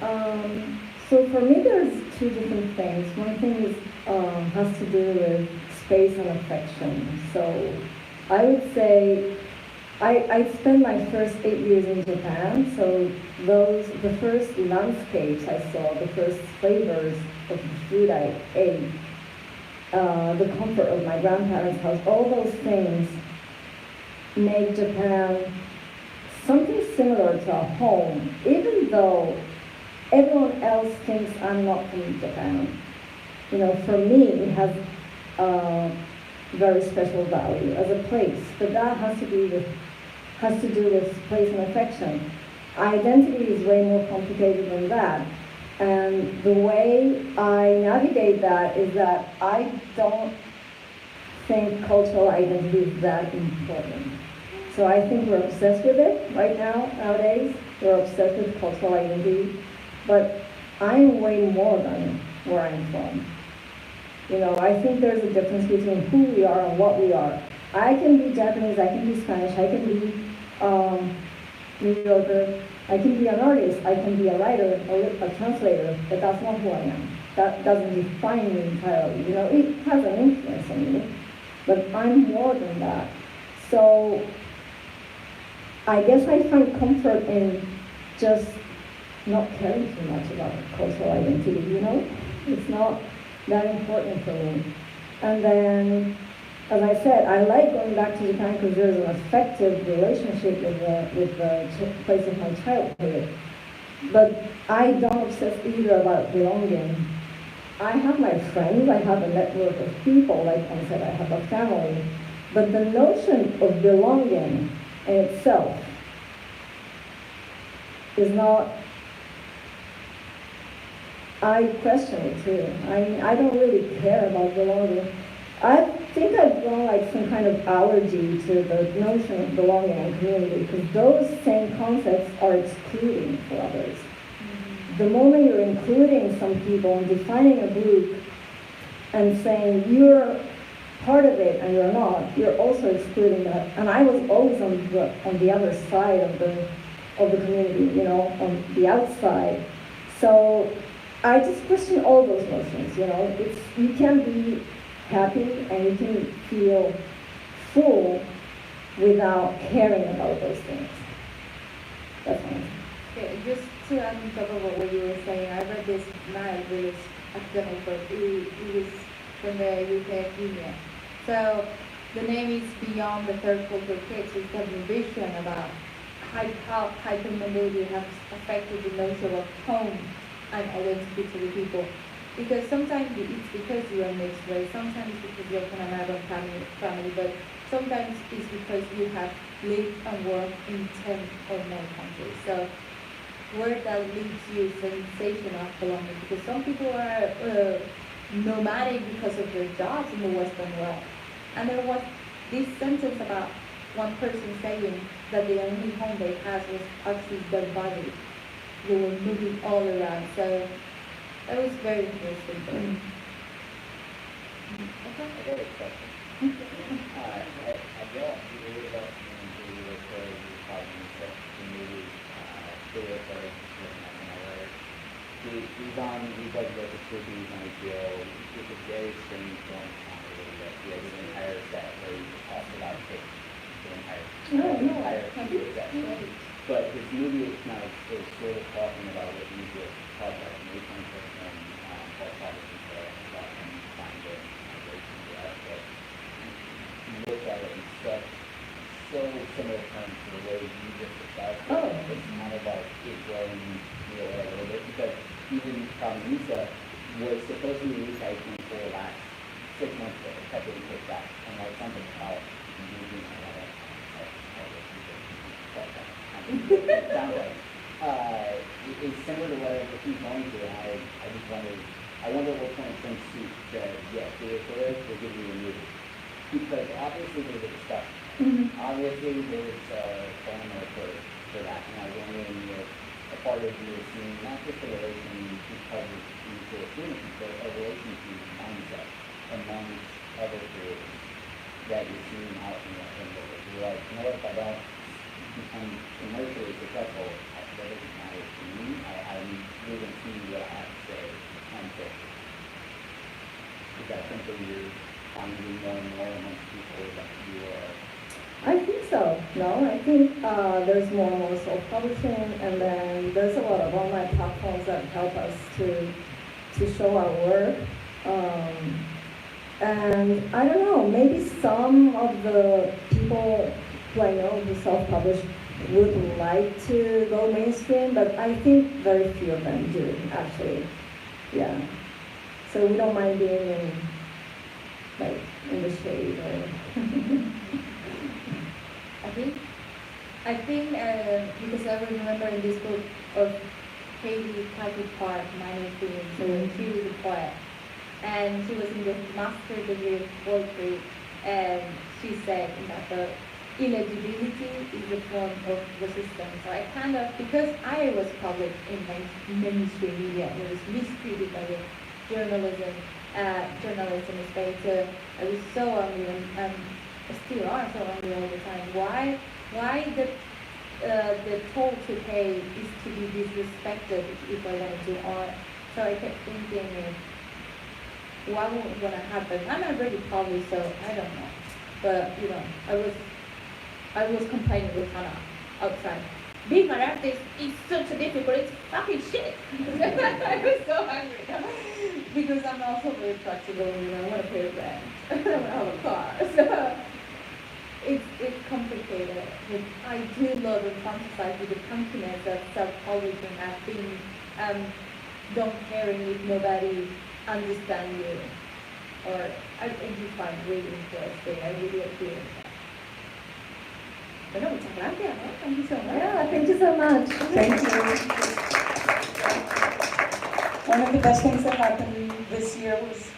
so for me there's two different things. One thing is has to do with space and affection. So I would say I spent my first 8 years in Japan, so the first landscapes I saw, the first flavors of the food I ate, the comfort of my grandparents' house, all those things make Japan something similar to a home, even though everyone else thinks I'm not from Japan. You know, for me, it has a very special value as a place, but that has to do with place and affection. Identity is way more complicated than that. And the way I navigate that is that I don't think cultural identity is that important. So I think we're obsessed with it right now, nowadays. We're obsessed with cultural identity, but I'm way more than where I'm from. You know, I think there's a difference between who we are and what we are. I can be Japanese, I can be Spanish, I can be New Yorker, I can be an artist, I can be a writer, a translator, but that's not who I am. That doesn't define me entirely. You know, it has an influence on me, but I'm more than that. So I guess I find comfort in just not caring too much about cultural identity, you know? It's not that important for me. And then, as I said, I like going back to Japan because there's an effective relationship with the place of my childhood. But I don't obsess either about belonging. I have my friends, I have a network of people, like I said, I have a family. But the notion of belonging in itself is not, I question it too. I don't really care about belonging. I think I've grown like some kind of allergy to the notion of belonging and community because those same concepts are excluding for others. Mm-hmm. The moment you're including some people and defining a group and saying you're part of it and you're not, you're also excluding that. And I was always on the other side of the community, you know, on the outside. So I just question all those notions, you know. You can be happy and you can feel full without caring about those things. That's fine. Okay, just to add on top of what you were saying, I read this night with this academic book. It was from the UK Academia. So the name is Beyond the Third Culture Kids. It's a vision about how hypermobility has affected the notion of home and identity to the people. Because sometimes it's because you're mixed race, sometimes it's because you're from another family, but sometimes it's because you have lived and worked in 10 or more countries. So where that leaves you sensation of belonging, because some people are nomadic because of their jobs in the Western world. And there was this sentence about one person saying that the only home they had was actually their body. They were moving all around. So that was very interesting for me. I got a question. I guess you read about the record talking about the movie Studio Play he's on he's like the Spookies on HBO. It's a very strange one he has an entire set where he just talks about kids. But this movie is kind of is sort of talking about what you just talked about, the nation person, Paul Patterson said about him trying to migrate to the US, but you look at it in such so similar terms to the way you just described it. Oh. It's kind of like it growing real a little bit because even Lisa was supposed to be recycling for the last 6 months ago, kept getting pushed back, and like something about moving and all that. Sounds like it's similar to what I keep going to. I just wonder what point some suit said yes, we'll give you a movie because obviously there's a discussion. Mm-hmm. Obviously there's formula for that, and I was wondering if a part of your scene, not just a relation because of mutual students, but a relation to mindset amongst other creators. that you're seeing out in the world? You're like, you know what, if I don't become commercially successful, that doesn't matter to me. I'm really going to see what I have to say on social. Is that something you're finding more and more amongst people that you are? I think so. No, I think there's more and more self-publishing, and then there's a lot of online platforms that help us to show our work. And I don't know, maybe some of the people who I know who self-publish would like to go mainstream, but I think very few of them do, actually. Yeah. So we don't mind being in, like, in the shade or... I think because I remember in this book of Hayley Patrick Park, Minor Themes, so she was a poet, and she was in the master degree of poetry, and she said that the illegibility is a form of resistance. So I kind of, because I was published in mainstream media, I was mistreated by the journalism in Spain, so I was so angry, and still are so angry all the time. Why the toll to pay is to be disrespected if I want to do art? So I kept thinking, what was going to happen? I'm already published, so I don't know. But you know, I was complaining with Tana outside. Being an artist is such a difficult, it's fucking shit. I was so angry because I'm also very practical. You know, I want to pay rent, I want to have a car. So it's complicated. But I do love and fantasize with the confidence that self-publishing has been, don't caring if nobody understands you. Or I just find really interesting. I really appreciate that. Bueno, muchas gracias, ¿no? Thank you so much. Yeah, thank you so much. Thank you. One of the best things that happened this year was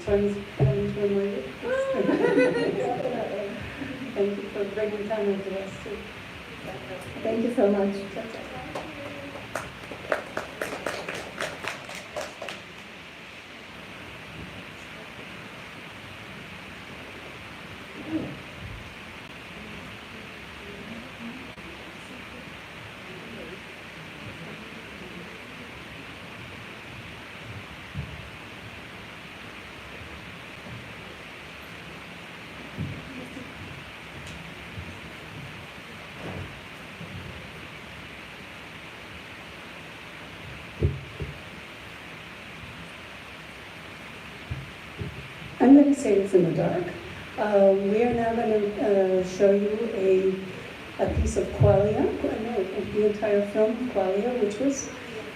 Tony's coming to America. Thank you for bringing Tana to us too. Thank you so much. I'm going to say it's in the dark. We are now going to show you a piece of Qualia, the entire film Qualia, which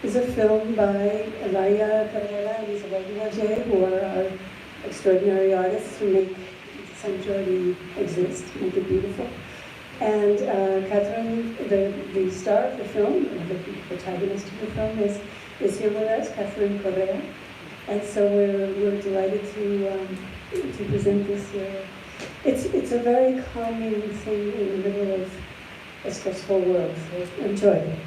is a film by Elia Carrera and Isabel, who are our extraordinary artists who make Sant Jordi exist, make it beautiful. And Catherine, the star of the film, the protagonist of the film, is here with us, Catherine Correa. And so we're delighted to present this. It's a very calming thing in the middle of a stressful world. So enjoy it.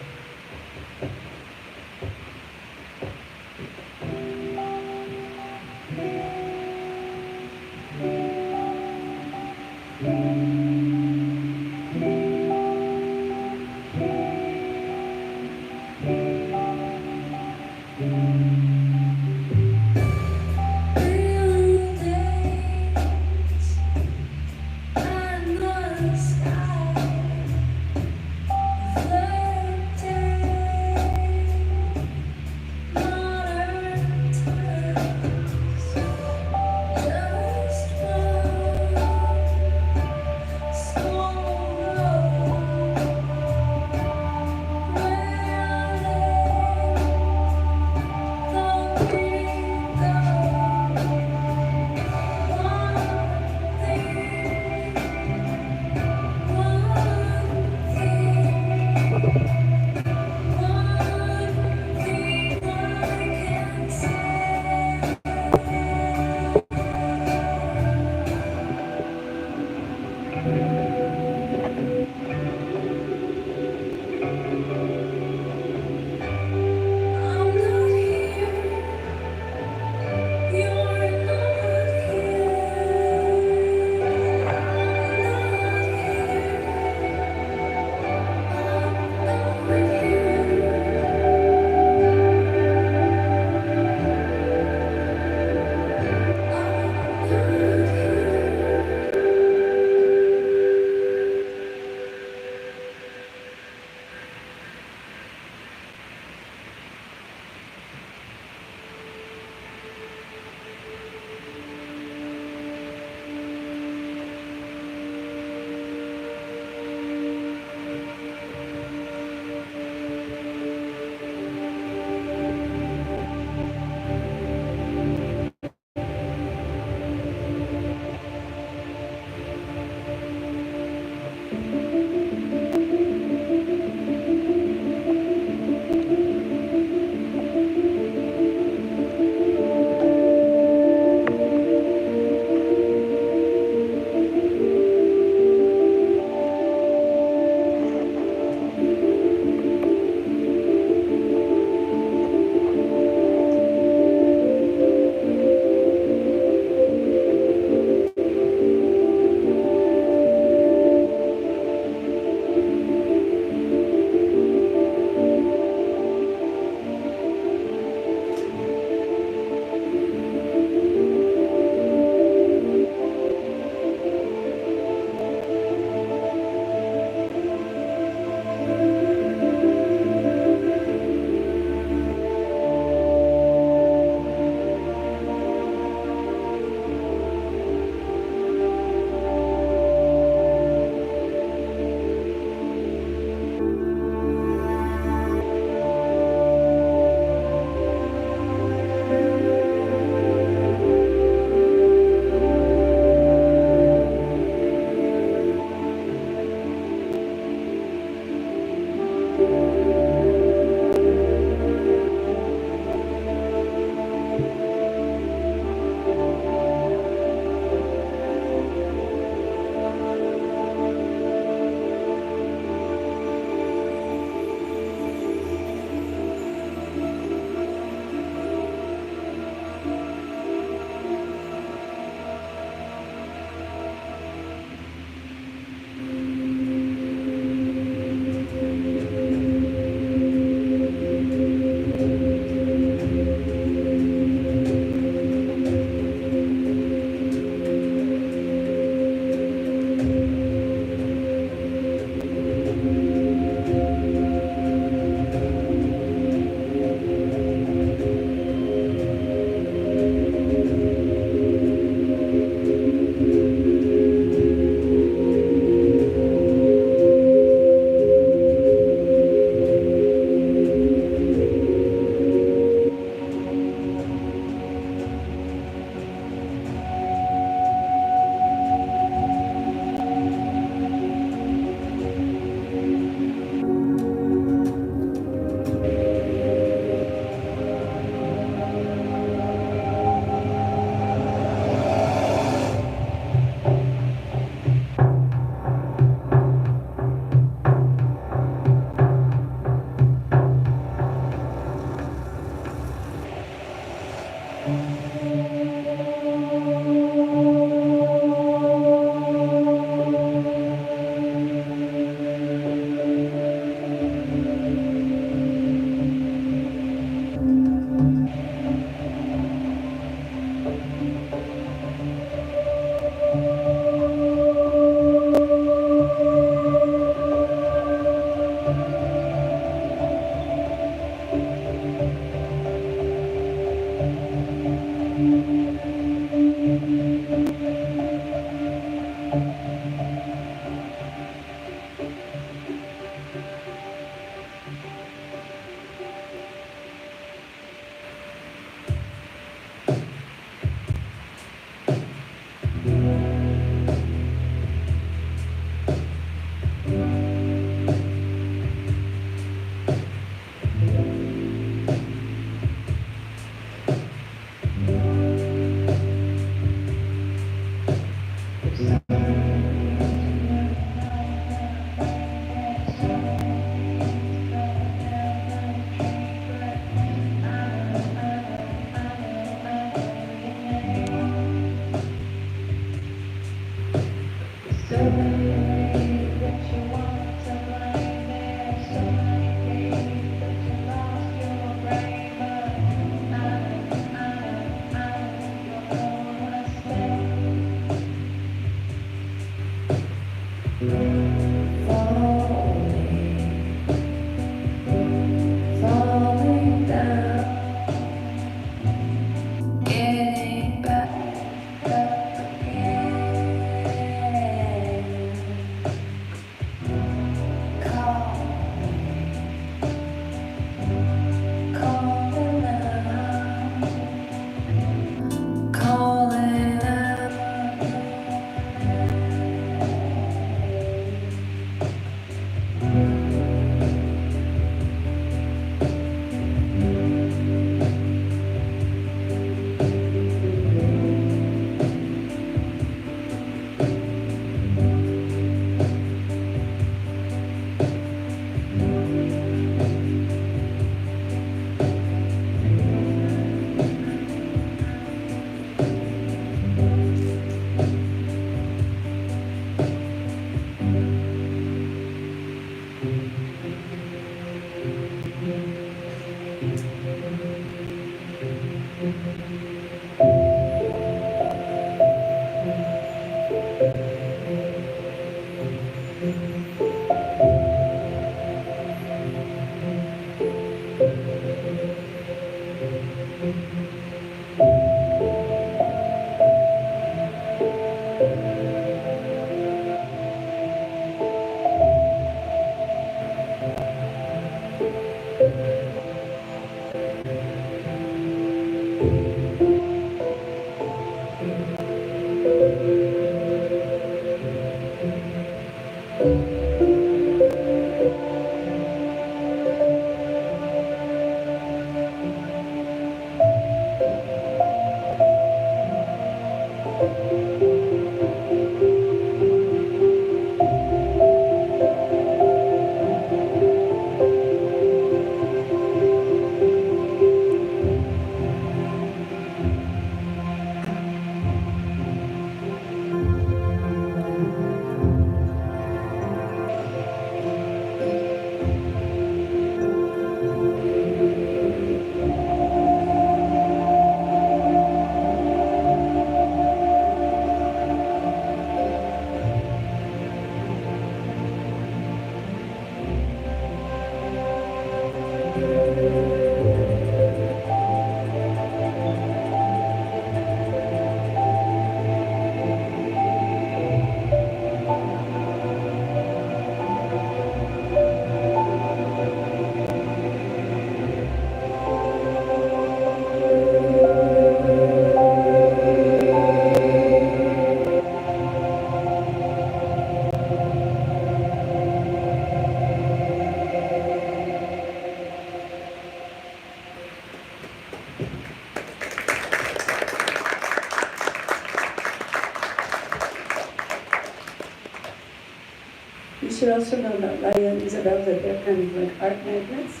You should also know about Raya and Isabel that they're kind of like art magnets,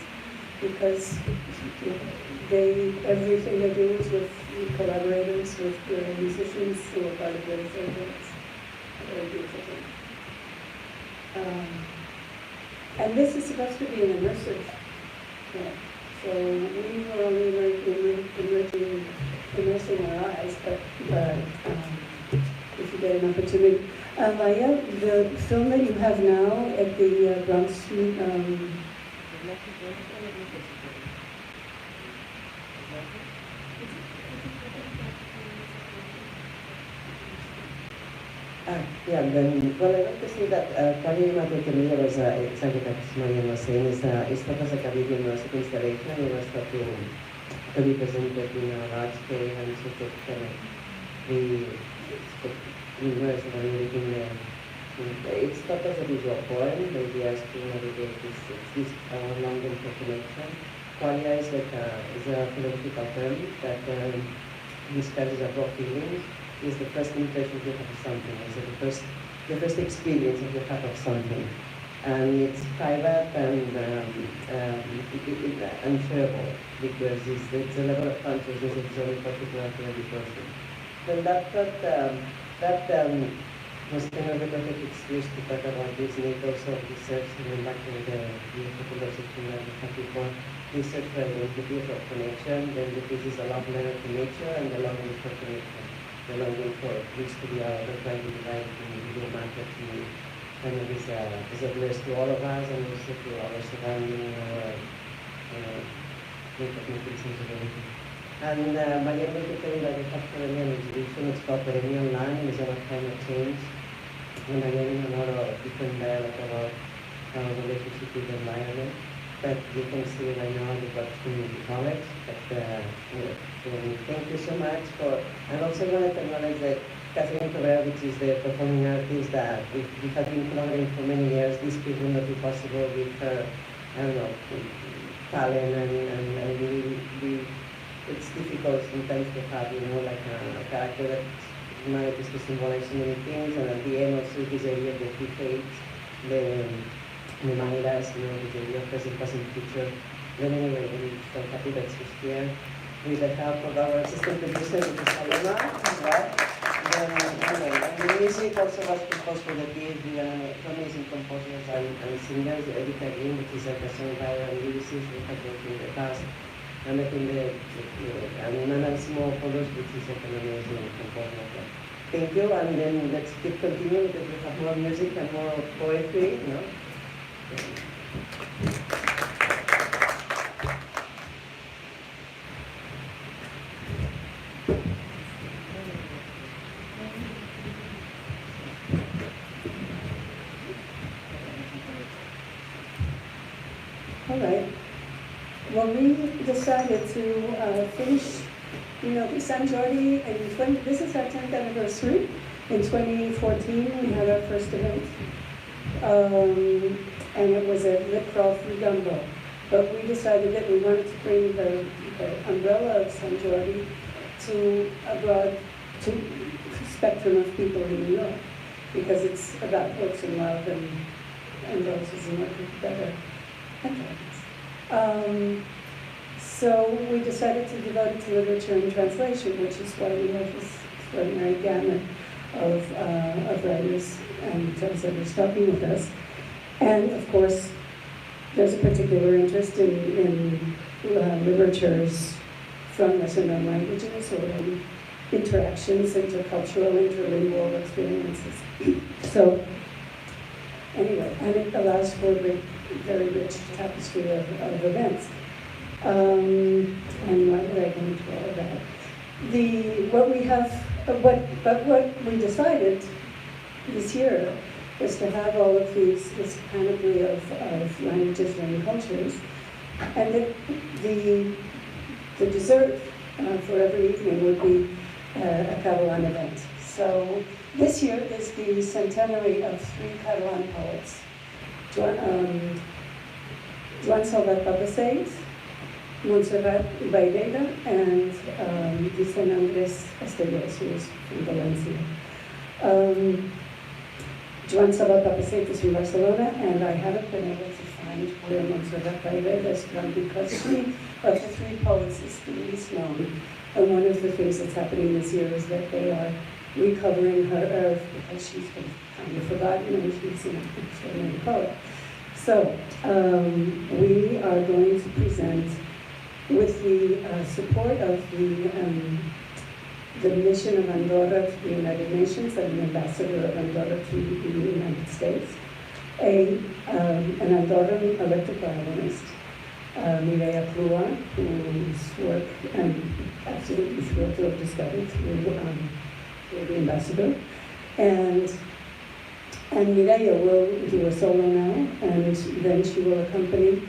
because everything they do is with collaborators, with musicians who are part of their projects. Very beautiful thing. And this is supposed to be an immersive film. So we were only immersing our eyes, but if you get an opportunity. Maya, the film that you have now at the Bronx Well, I want to say that Kalima to me was exactly like Marian was saying, is that was like a big immersive installation. It was to be presented in a large scale and sort of we immerse and everything there. It's not as a visual poem, the idea is to navigate this London connection. Qualia is like is a philosophical term that describes a raw feeling. It's the first impression you have of something. It's the first experience that you have of something. And it's private and unshareable because it's a level of consciousness that's only particular to every person. Then that was kind of the perfect excuse to talk about this need also of research, going back to the popular section that we had before, research for identity, for connection, then this is a love letter to nature and the longing for connection, the longing for which to be our trying to divide in the video market kind of is a bless to all of us and also to our surrounding, our making sense of everything. And by the end of the thing that we have perennial exhibition, it's called Perennial Land, it's about climate change. And I'm getting a lot of different dialogue about our relationship with the environment. That you can see right now at the Box Community College. Thank you so much for, and also I wanted to acknowledge that Catherine Correa, which is the performing artist that we have been collaborating for many years. This could not be possible with her, I don't know, talent and we it's difficult sometimes to have, like a character that manages to symbolize so many things, and at the end also this idea of the three fates, the maneras, this idea of present, past, and future. Then anyway, we're so happy that she's here with the help of our assistant producer, which is Paloma, as well. And the music also was composed for the kids with amazing composers and singers, Erika Green, which is like a songwriter and lyricist we have worked in the past. and I think that, I mean, I have small photos, which is an amazing component. Thank you, and then let's keep continuing because we have more music and more poetry, you know. All right. Well, we decided to finish, the Sant Jordi this is our 10th anniversary. In 2014, we had our first event. And it was a lip crawl through Dumbo. But we decided that we wanted to bring the umbrella of Sant Jordi to a broad spectrum of people in New York, because it's about books and love and roses and what could be better. So we decided to devote it to literature and translation, which is why we have this extraordinary gamut of writers and translators talking with us. And of course, there's a particular interest in literatures from lesser-known languages or in interactions, intercultural, interlingual experiences. So anyway, and it allows for a very rich tapestry of events. And why did I go into all of that? What we decided this year was to have all of this panoply of languages and cultures, and the dessert for every evening would be a Catalan event. So this year is the centenary of 3 Catalan poets. Joan Salvat Papasseit, Montserrat Baideda, and Vicent Andres Estellés, who is from Valencia. Joan Salvat Papasseit is from Barcelona, and I haven't been able to find where Montserrat Baideda is from, because she, of the 3 poets, is the least known. And one of the things that's happening this year is that they are recovering her earth because she's been kind of forgotten, and she's an extraordinary poet. So we are going to present, with the support of the mission of Andorra to the United Nations and the ambassador of Andorra to the United States, an Andorran electric violinist, Mireia Clua, whose work I'm absolutely thrilled to have discovered through the ambassador. And Mireia will do a solo now, and then she will accompany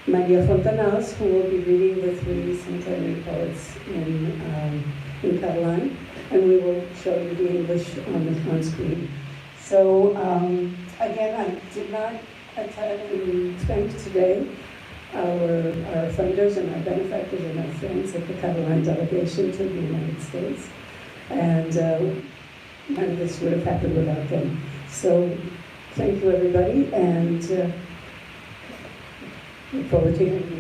Maria Fontanals, who will be reading the 3 centenary poets in Catalan, and we will show you the English on screen. So again, I did not thank today our funders and our benefactors and our friends at the Catalan delegation to the United States, and none of this would have happened without them. So thank you, everybody, and look forward to hearing you.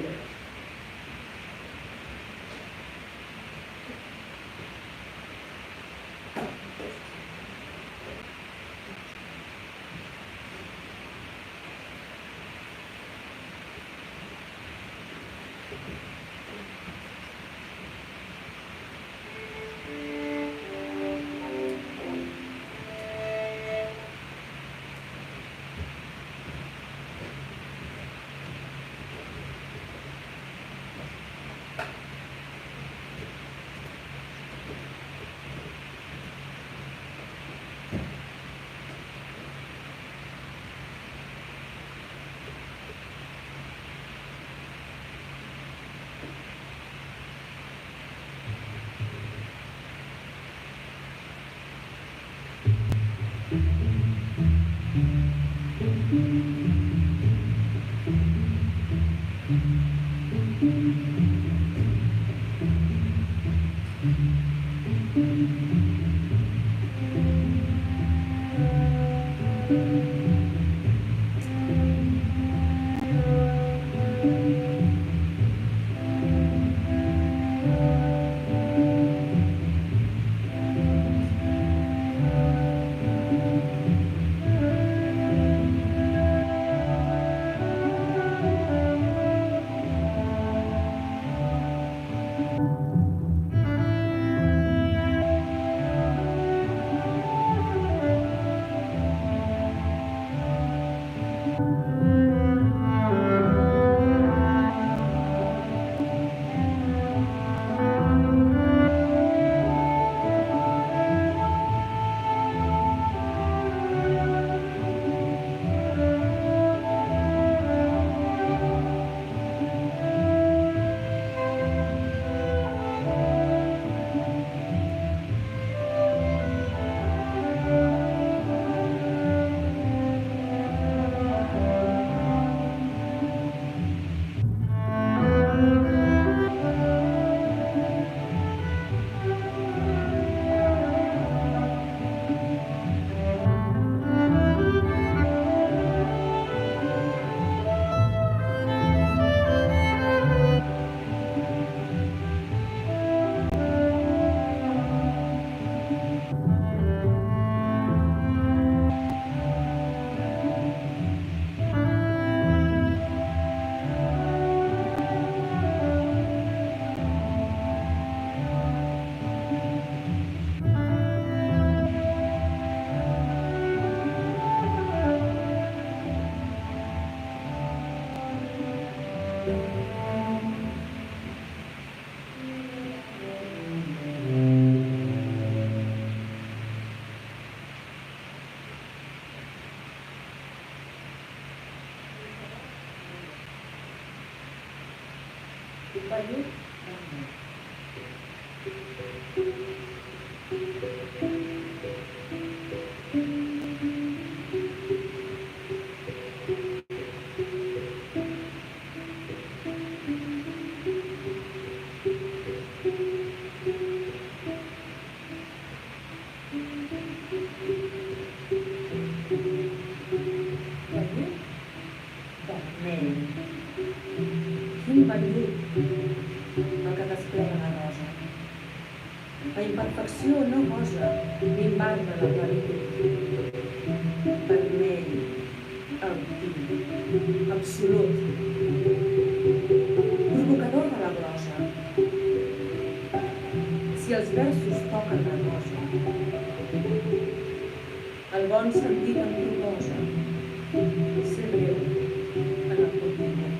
Quin vellut el que desplega la rosa. La imperfecció no gosa minvar-ne la plenitud. Vermell, altiu, absolut, provocador de la glosa. Si els versos toquen la rosa, el bon sentit em proposa ser breu en el contingut.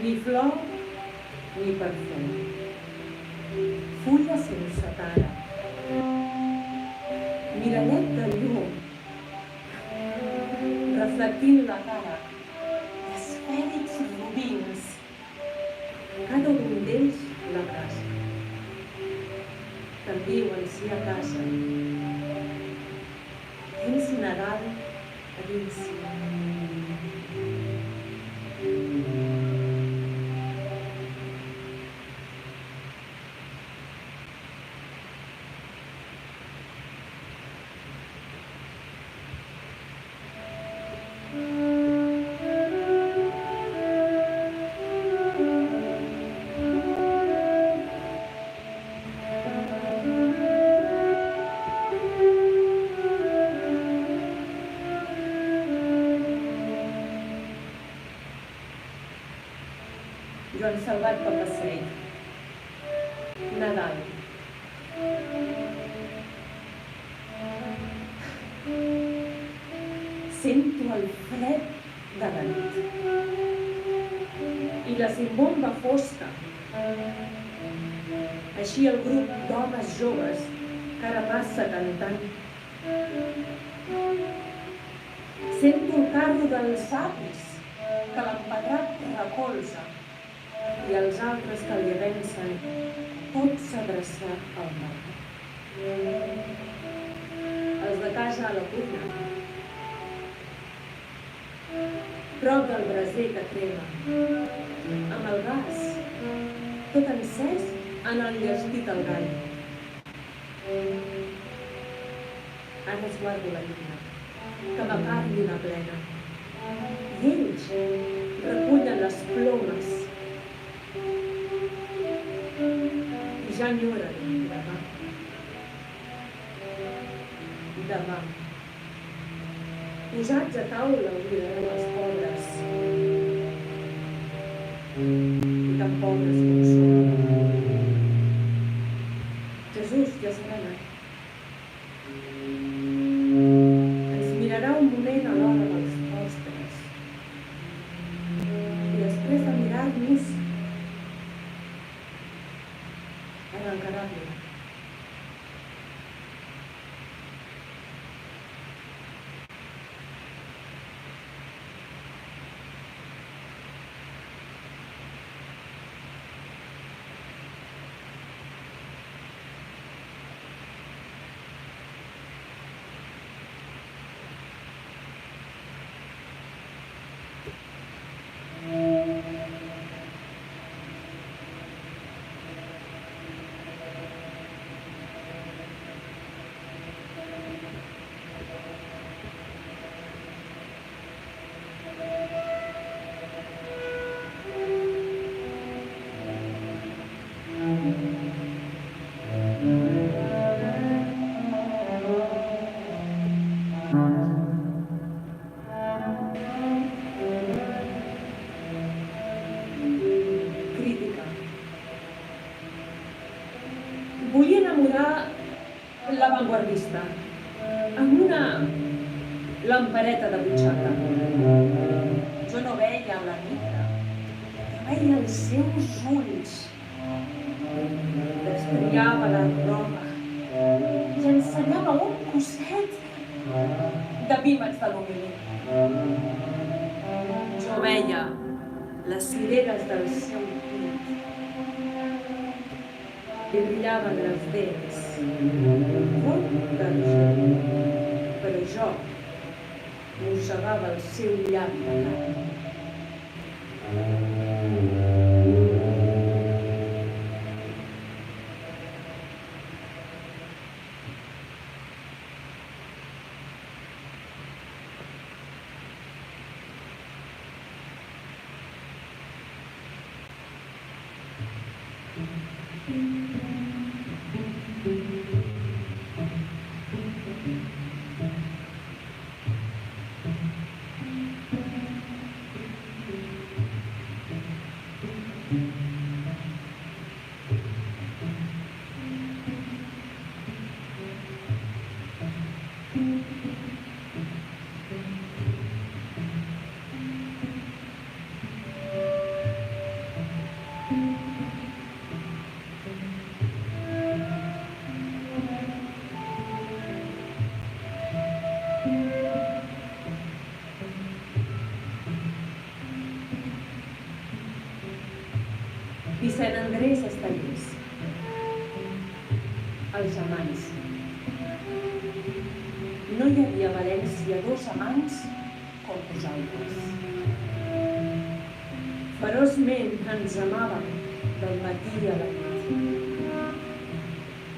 Ni flor ni perfum, fulla sense tara, mirallet de llum, reflectint la cara, esfèrics rubins, cada un d'ells la casa, que viuen si a casa, dins Nadal a dins Joan Salvat Papasseig. Nadal. Sento el fred de la nit i la simbomba fosca. Així el grup d'homes joves que ara passa cantant. Sento el carro dels avis que l'empedrat recolza i els altres que li vencen, tots s'adreçar al mar. Els de casa a la cuina, prop del braser que crema, amb el gas, tot encès han enllestit el gall. Ara esguardo la lluna, que m'aparli una plena, i ells recullen les plomes i ja enyoren demà. Demà. Posats a taula oblidarem els pobres. I tan pobres com som. Jesús ja s'ha anat. Ens mirarà un moment a l'hora dels postres. I després de mirar-nos, arrencarà-lo. l'avantguardista, amb una lampareta de butxaca. Jo no veia la mitra, veia els seus ulls. Destriava la roba i ensenyava un cosset de vímets d'alumini. Jo veia les cireres del seu pit. Li brillaven les dents, molt d'argent, però jo mossegava el seu llavi de carn. Sant Andrés està llest. Els amants. No hi havia a València dos amants com vosaltres. Feroçment ens amàvem del matí a la nit.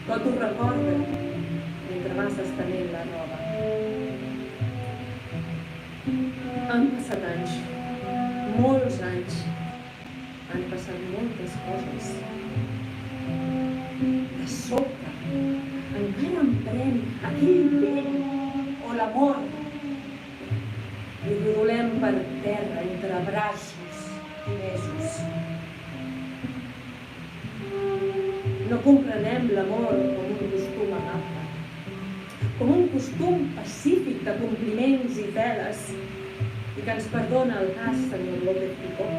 Tot ho recorda mentre vas estenent la roba. Han passat anys, molts anys. Han passat moltes coses. De sobte, encara em pren aquell vent o l'amor. I rodolem per terra entre braços i besos. No comprenem l'amor com un costum amable, com un costum pacífic de compliments i teles, i que ens perdona el cas, senyor López Picó.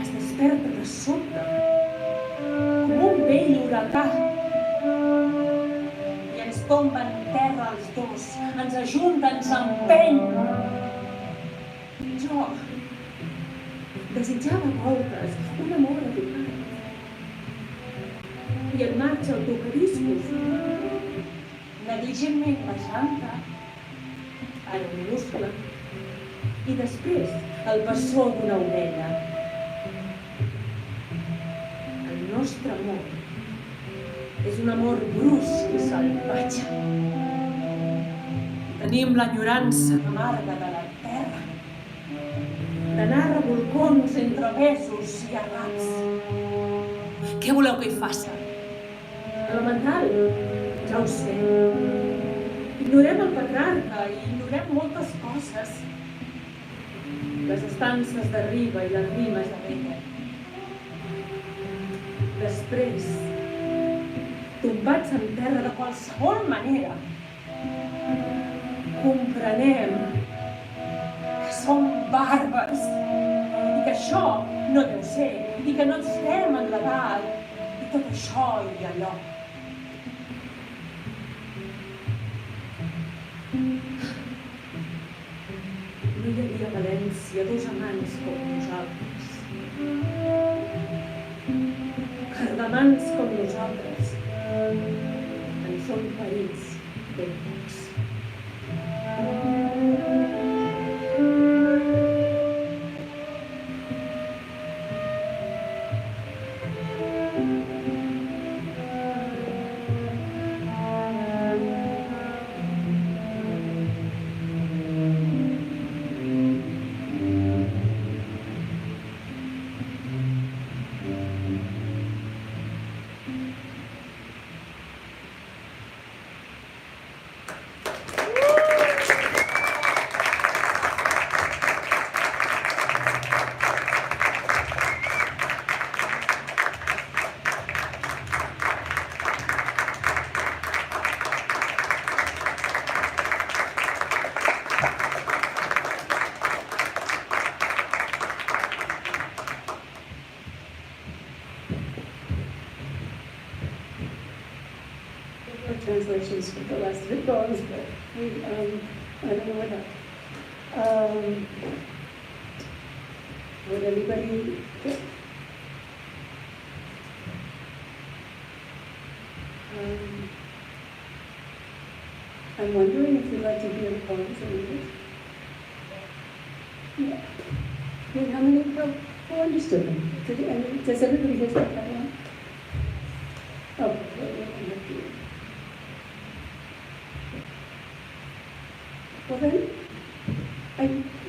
Desperta de sobte, com un vell huracà, i ens tomba en terra els dos, ens ajunta, ens empeny. Jo desitjava voltes un amor educat, i en marxa el tocadiscos, negligentment besant-te, ara minúscula, i després el bessó d'una orella. El nostre amor és un amor brusc i salvatge. Tenim l'enyorança amarga de la terra, d'anar a revolcons entre besos i arrats. Què voleu que hi faci? Elemental, ja ho sé. Ignorem el patriarca i ignorem moltes coses. Les estances de riba i les rimes de vella. Després, tombats en terra de qualsevol manera, comprenem que som bàrbars i que això no deu ser, i que no estem en l'edat, i tot això i allò. No hi havia a València dos amants com nosaltres. Cardamans com nosaltres, en són parits ben pocs. translations for the last of it goes, but we, I don't know what happened. Would anybody get? I'm wondering if you'd like to hear the poems in English. Yeah. Yeah, how many, who understood them? Does everybody hear that Catalan? Oh, well then,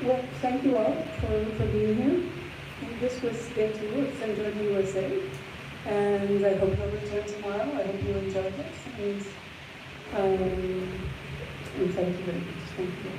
well, thank you all for being here. And this was day 2 of Sant Jordi, USA. And I hope you'll return tomorrow. I hope you enjoyed this. And thank you very much. Thank you.